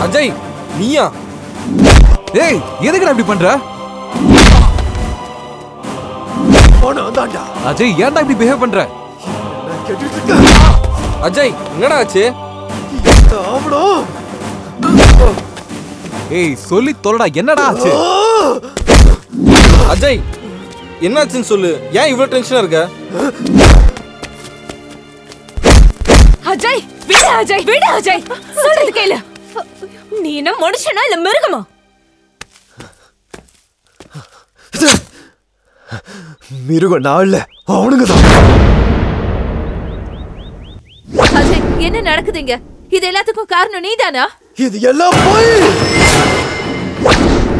அஜய், நீயா? ஏய், எதுக்கு இப்படி பண்ற? அஜய், ஏன்டா இப்படி பிஹேவ் பண்ற? அஜய், என்னடா ஆச்சு? ஏய், சொல்லி தொலைடா, என்னடா ஆச்சு? அஜய், என்னாச்சுன்னு சொல்லு. ஏன் இவ்வளவு டென்ஷனா இருக்க? அஜய், விடு அஜய், விடு அஜய். சொல்றது கேளு. நீ என்ன மனுஷனா இல்ல மிருகமா? மிருகம் நான் இல்ல, அவனுங்க தான். அஜய், என்ன நடக்குதுங்க? இது எல்லாத்துக்கும் காரணம் நீதானா? இது எல்லாம் போய்,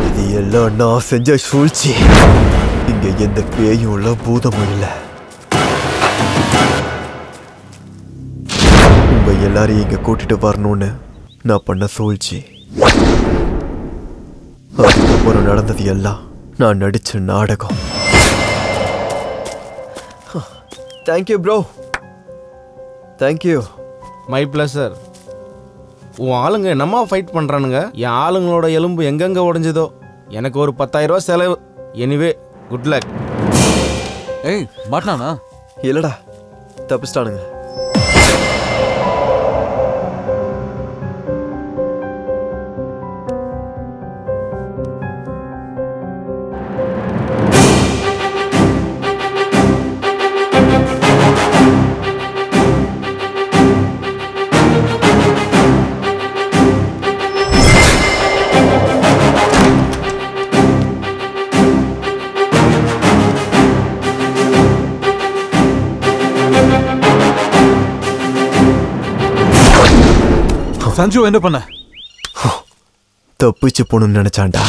இது எல்லாம் நான் செஞ்ச சூழ்ச்சி. இங்க எந்த பேயும் இல்ல, பூதமும் இல்ல. உங்க எல்லாரையும் இங்க கூட்டிட்டு வரணும்னு நான் பண்ண சூழ்ச்சி. அதுக்கப்புறம் நடந்தது எல்லாம் நான் நடிச்ச நாடகம். Thank you bro, thank you. My pleasure. உன் ஆளுங்க என்னம்மா ஃபைட் பண்ணுறானுங்க? என் ஆளுங்களோட எலும்பு எங்கெங்கே உடஞ்சதோ எனக்கு ஒரு 10,000 ரூபா செலவு. Anyway good luck. ஏய் மாட்டானா? இல்லடா, தப்பிச்சிட்டானுங்க. சஞ்சு என்ன பண்ண? தப்பிச்சு போகணும்னு நினைச்சான்டா.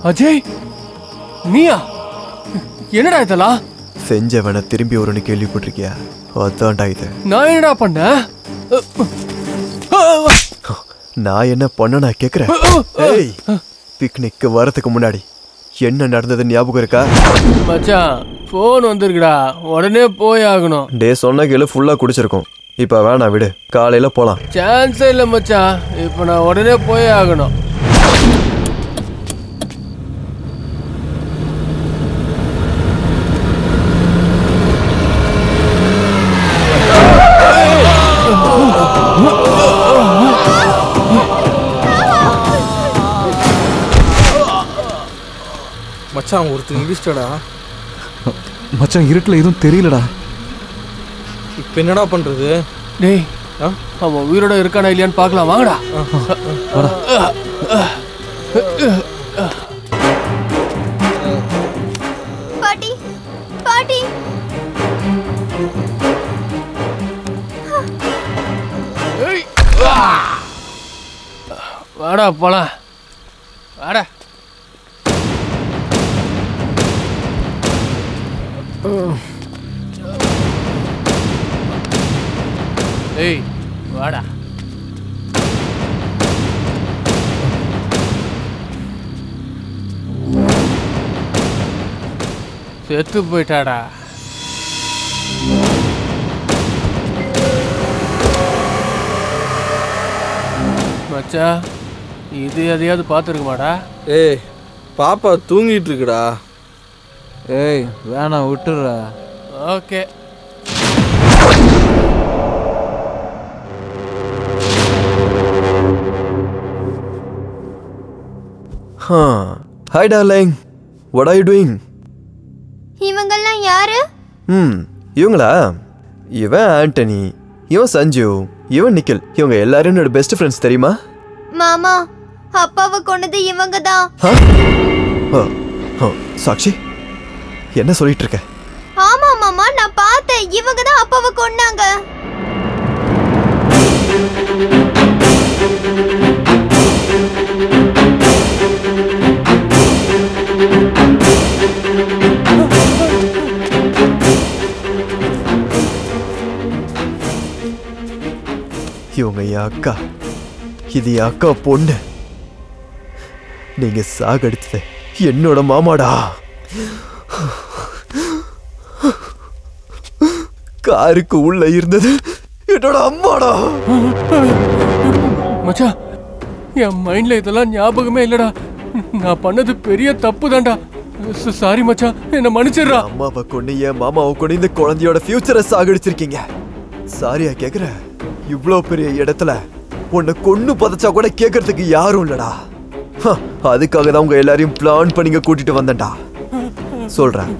அஜய், நீயா? என்னடா இதெல்லாம்? செஞ்சவன திரும்பி வரும்னு கேள்விப்பட்டிருக்கியா? அதான்டா இது. நான் என்னடா பண்ண? நான் என்ன பண்ண நான் கேக்குறேன். ஏய், பிக்னிக்கு வரதுக்கு முன்னாடி என்ன நடந்தது ஞாபகம் இருக்கா? மச்சான், போன் வந்திருக்குடா, உடனே போய் ஆகணும். டே சொன்ன கேளு, ஃபுல்லா குடிச்சிருக்கோம். இப்ப வேணாம், விடு, காலையில போலாம். சான்ஸே இல்லை மச்சான், இப்ப நான் உடனே போய் ஆகணும். மச்சான் ஒருத்தர் இடிச்சிட்டடா. மச்சான் இருட்டில் எதுவும் தெரியலடா. இப்போ என்னடா பண்றது? டேய், அவன் உயிரோட இருக்கானா இல்லையான்னு பார்க்கலாம், வாங்கடா. பாட்டி, பாட்டி. வாடா போலாம், வாடா. ஏய் வாடா. செத்து போயிட்டாடா. மச்சா, இது எதையாவது பார்த்துருக்குமாடா? ஏய், பாப்பா தூங்கிட்டு இருக்குடா. ஏய் வேணாம், விட்டுறா. Okay. Hi darling, what are you doing? இவங்கெல்லாம் யாரு? இவங்களா? இவன் ஆண்டனி, இவன் சஞ்சு, இவன் நிக்கில். இவங்க எல்லாரும் என்னோட பெஸ்ட் ஃப்ரெண்ட்ஸ், தெரியுமா? மாமா, அப்பாவை கொன்னது இவங்க தான். சாக்ஷி, என்ன சொல்லிட்டு இருக்க? ஆமா மாமா, நான் பார்த்தேன், இவங்க தான் அப்பாவை கொன்னாங்க. இவங்க என் அக்கா, இது என் அக்கா பொண்ணு. நீங்க சாகடிச்சது என்னோட மாமாடா. காருக்கு உள்ள இருந்தது என்னோட அம்மாடா. மச்சான், என் மைண்ட்ல இதெல்லாம் ஞாபகமே இல்லடா. நான் பண்ணது பெரிய தப்பு தான்டா. சாரி மச்சான், என்ன மன்னிச்சிடுறா. அம்மாவை கொண்டு என் மாமாவை கொண்டு இந்த குழந்தையோட ஃபியூச்சரை சாகடிச்சிருக்கீங்க. சாரியா கேக்குற? இவ்வளோ பெரிய இடத்துல உன்னை கொன்னு பதச்சா கூட கேட்கறதுக்கு யாரும் இல்லடா. அதுக்காக தான் உங்க எல்லாரையும் பிளான் பண்ணிங்க கூட்டிட்டு வந்தேன்டா. சொல்றேன்,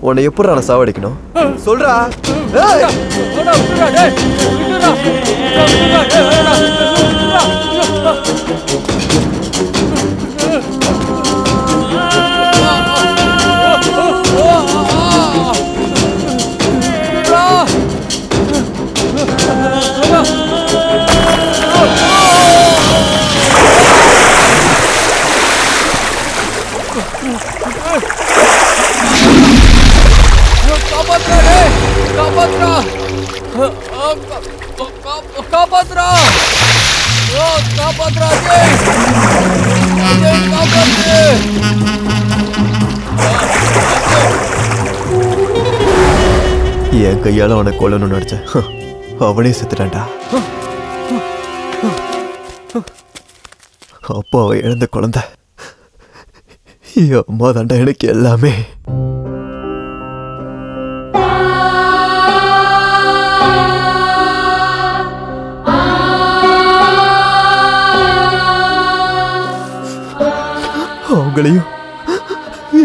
உன்னை எப்படா நான் சாவடிக்கணும் சொல்றா. Ah! காப்பாத்துறா ஐயோ காப்பாத்துறா அஜய் அஜய் காப்பாத்து என் கையால அவனை கொல்லணும்னு நினைச்சேன் அவனே செத்துட்டான்டா அப்பாவை இழந்த குழந்தை என் அம்மா தாண்டா எனக்கு எல்லாமே அவங்களையும்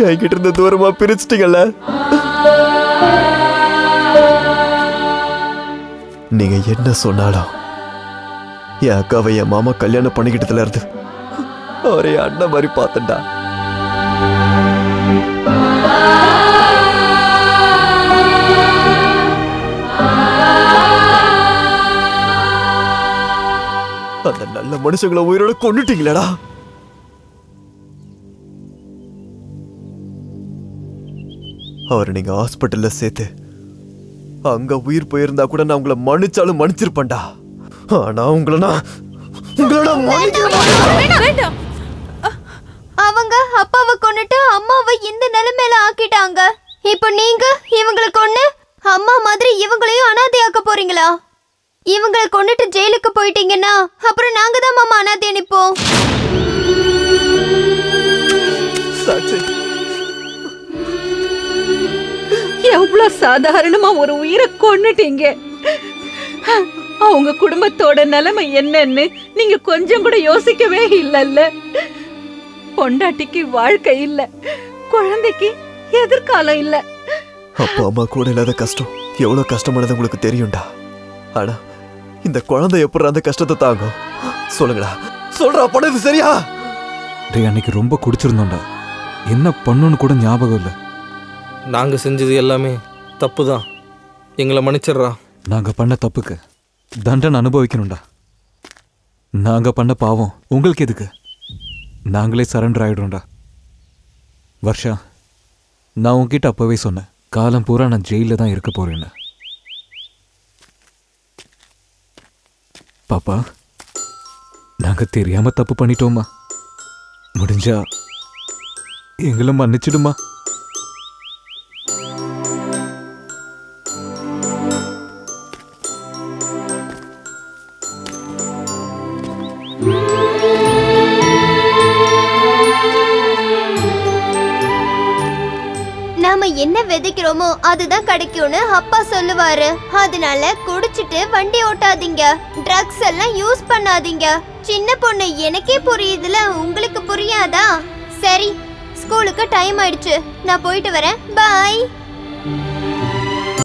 என்கிட்ட இருந்து தூரமா பிரிச்சிட்டீங்கல்ல நீங்க என்ன சொன்னாலும் என் அக்காவை என் மாமா கல்யாணம் பண்ணிக்கிட்டதுல இருந்து அவரை அண்ணன் மாதிரி பார்த்தண்டா அந்த நல்ல மனுஷங்களை உயிரோட கொன்னுட்டீங்களேடா அவரை நீங்க ஹாஸ்பிட்டல்ல சேர்த்து அங்க உயிர் போயிருந்தா கூட நான் உங்களை மன்னிச்சாலும் மன்னிச்சிருப்பேன்டா ஆனா உங்களை அவங்க அப்பாவை கொன்னுட்டு அம்மாவை இந்த நிலைமையில ஆக்கிட்டாங்க. இப்போ நீங்க இவங்களை கொன்னு அம்மா மாதிரி இவங்களையும் அனாதையாக்க போறீங்களா? இவங்களை கொன்னுட்டு ஜெயிலுக்கு போயிட்டீங்கன்னா அப்புறம் நாங்க தான் மாமா அனாதை அனுப்போம். எவ்வளவு சாதாரணமா ஒரு உயிரை கொன்னுட்டீங்க. அவங்க குடும்பத்தோட நிலைமை என்னன்னு நீங்க கொஞ்சம் கூட யோசிக்கவே இல்லல்ல. பொண்டாட்டிக்கு வாழ்க்கை இல்ல, குழந்தைக்கு எதிர்காலம் இல்ல. அப்பா அம்மா கூட இல்லாத கஷ்டம் எவ்வளவு கஷ்டமானது உங்களுக்கு தெரியும்டா. ஆனா இந்த குழந்தை எப்படி அந்த கஷ்டத்தை தாங்கும்? சொல்லுங்கடா, சொல்றா பண்ணது சரியா? டேய் அன்னைக்கு ரொம்ப குடிச்சிருந்தோம்டா, என்ன பண்ணுன்னு கூட ஞாபகம் இல்லை. நாங்கள் செஞ்சது எல்லாமே தப்பு தான், எங்களை மன்னிச்சிடுறா. நாங்கள் பண்ண தப்புக்கு தண்டனை அனுபவிக்கணும்டா. நாங்கள் பண்ண பாவம் உங்களுக்கு எதுக்கு? நாங்களே சரண்டர் ஆகிடும்டா. வர்ஷா, நான் உங்ககிட்ட அப்போவே சொன்னேன், காலம் பூரா நான் ஜெயிலில் தான் இருக்க போறேன்னு. பாப்பா, நாங்கள் தெரியாமல் தப்பு பண்ணிட்டோமா? முடிஞ்சா எங்களை மன்னிச்சிடுமா? நாம என்ன விதைக்கிறோமோ அதுதான் கிடைக்கும்னு அப்பா சொல்லுவாரு. அதனால குடிச்சிட்டு வண்டி ஓட்டாதீங்க, ட்ரக்ஸ் எல்லாம் யூஸ் பண்ணாதீங்க. சின்ன பொண்ணு, எனக்கே புரியுதுல, உங்களுக்கு புரியாதா? சரி, ஸ்கூலுக்கு டைம் ஆயிடுச்சு, நான் போயிட்டு வரேன். பாய்.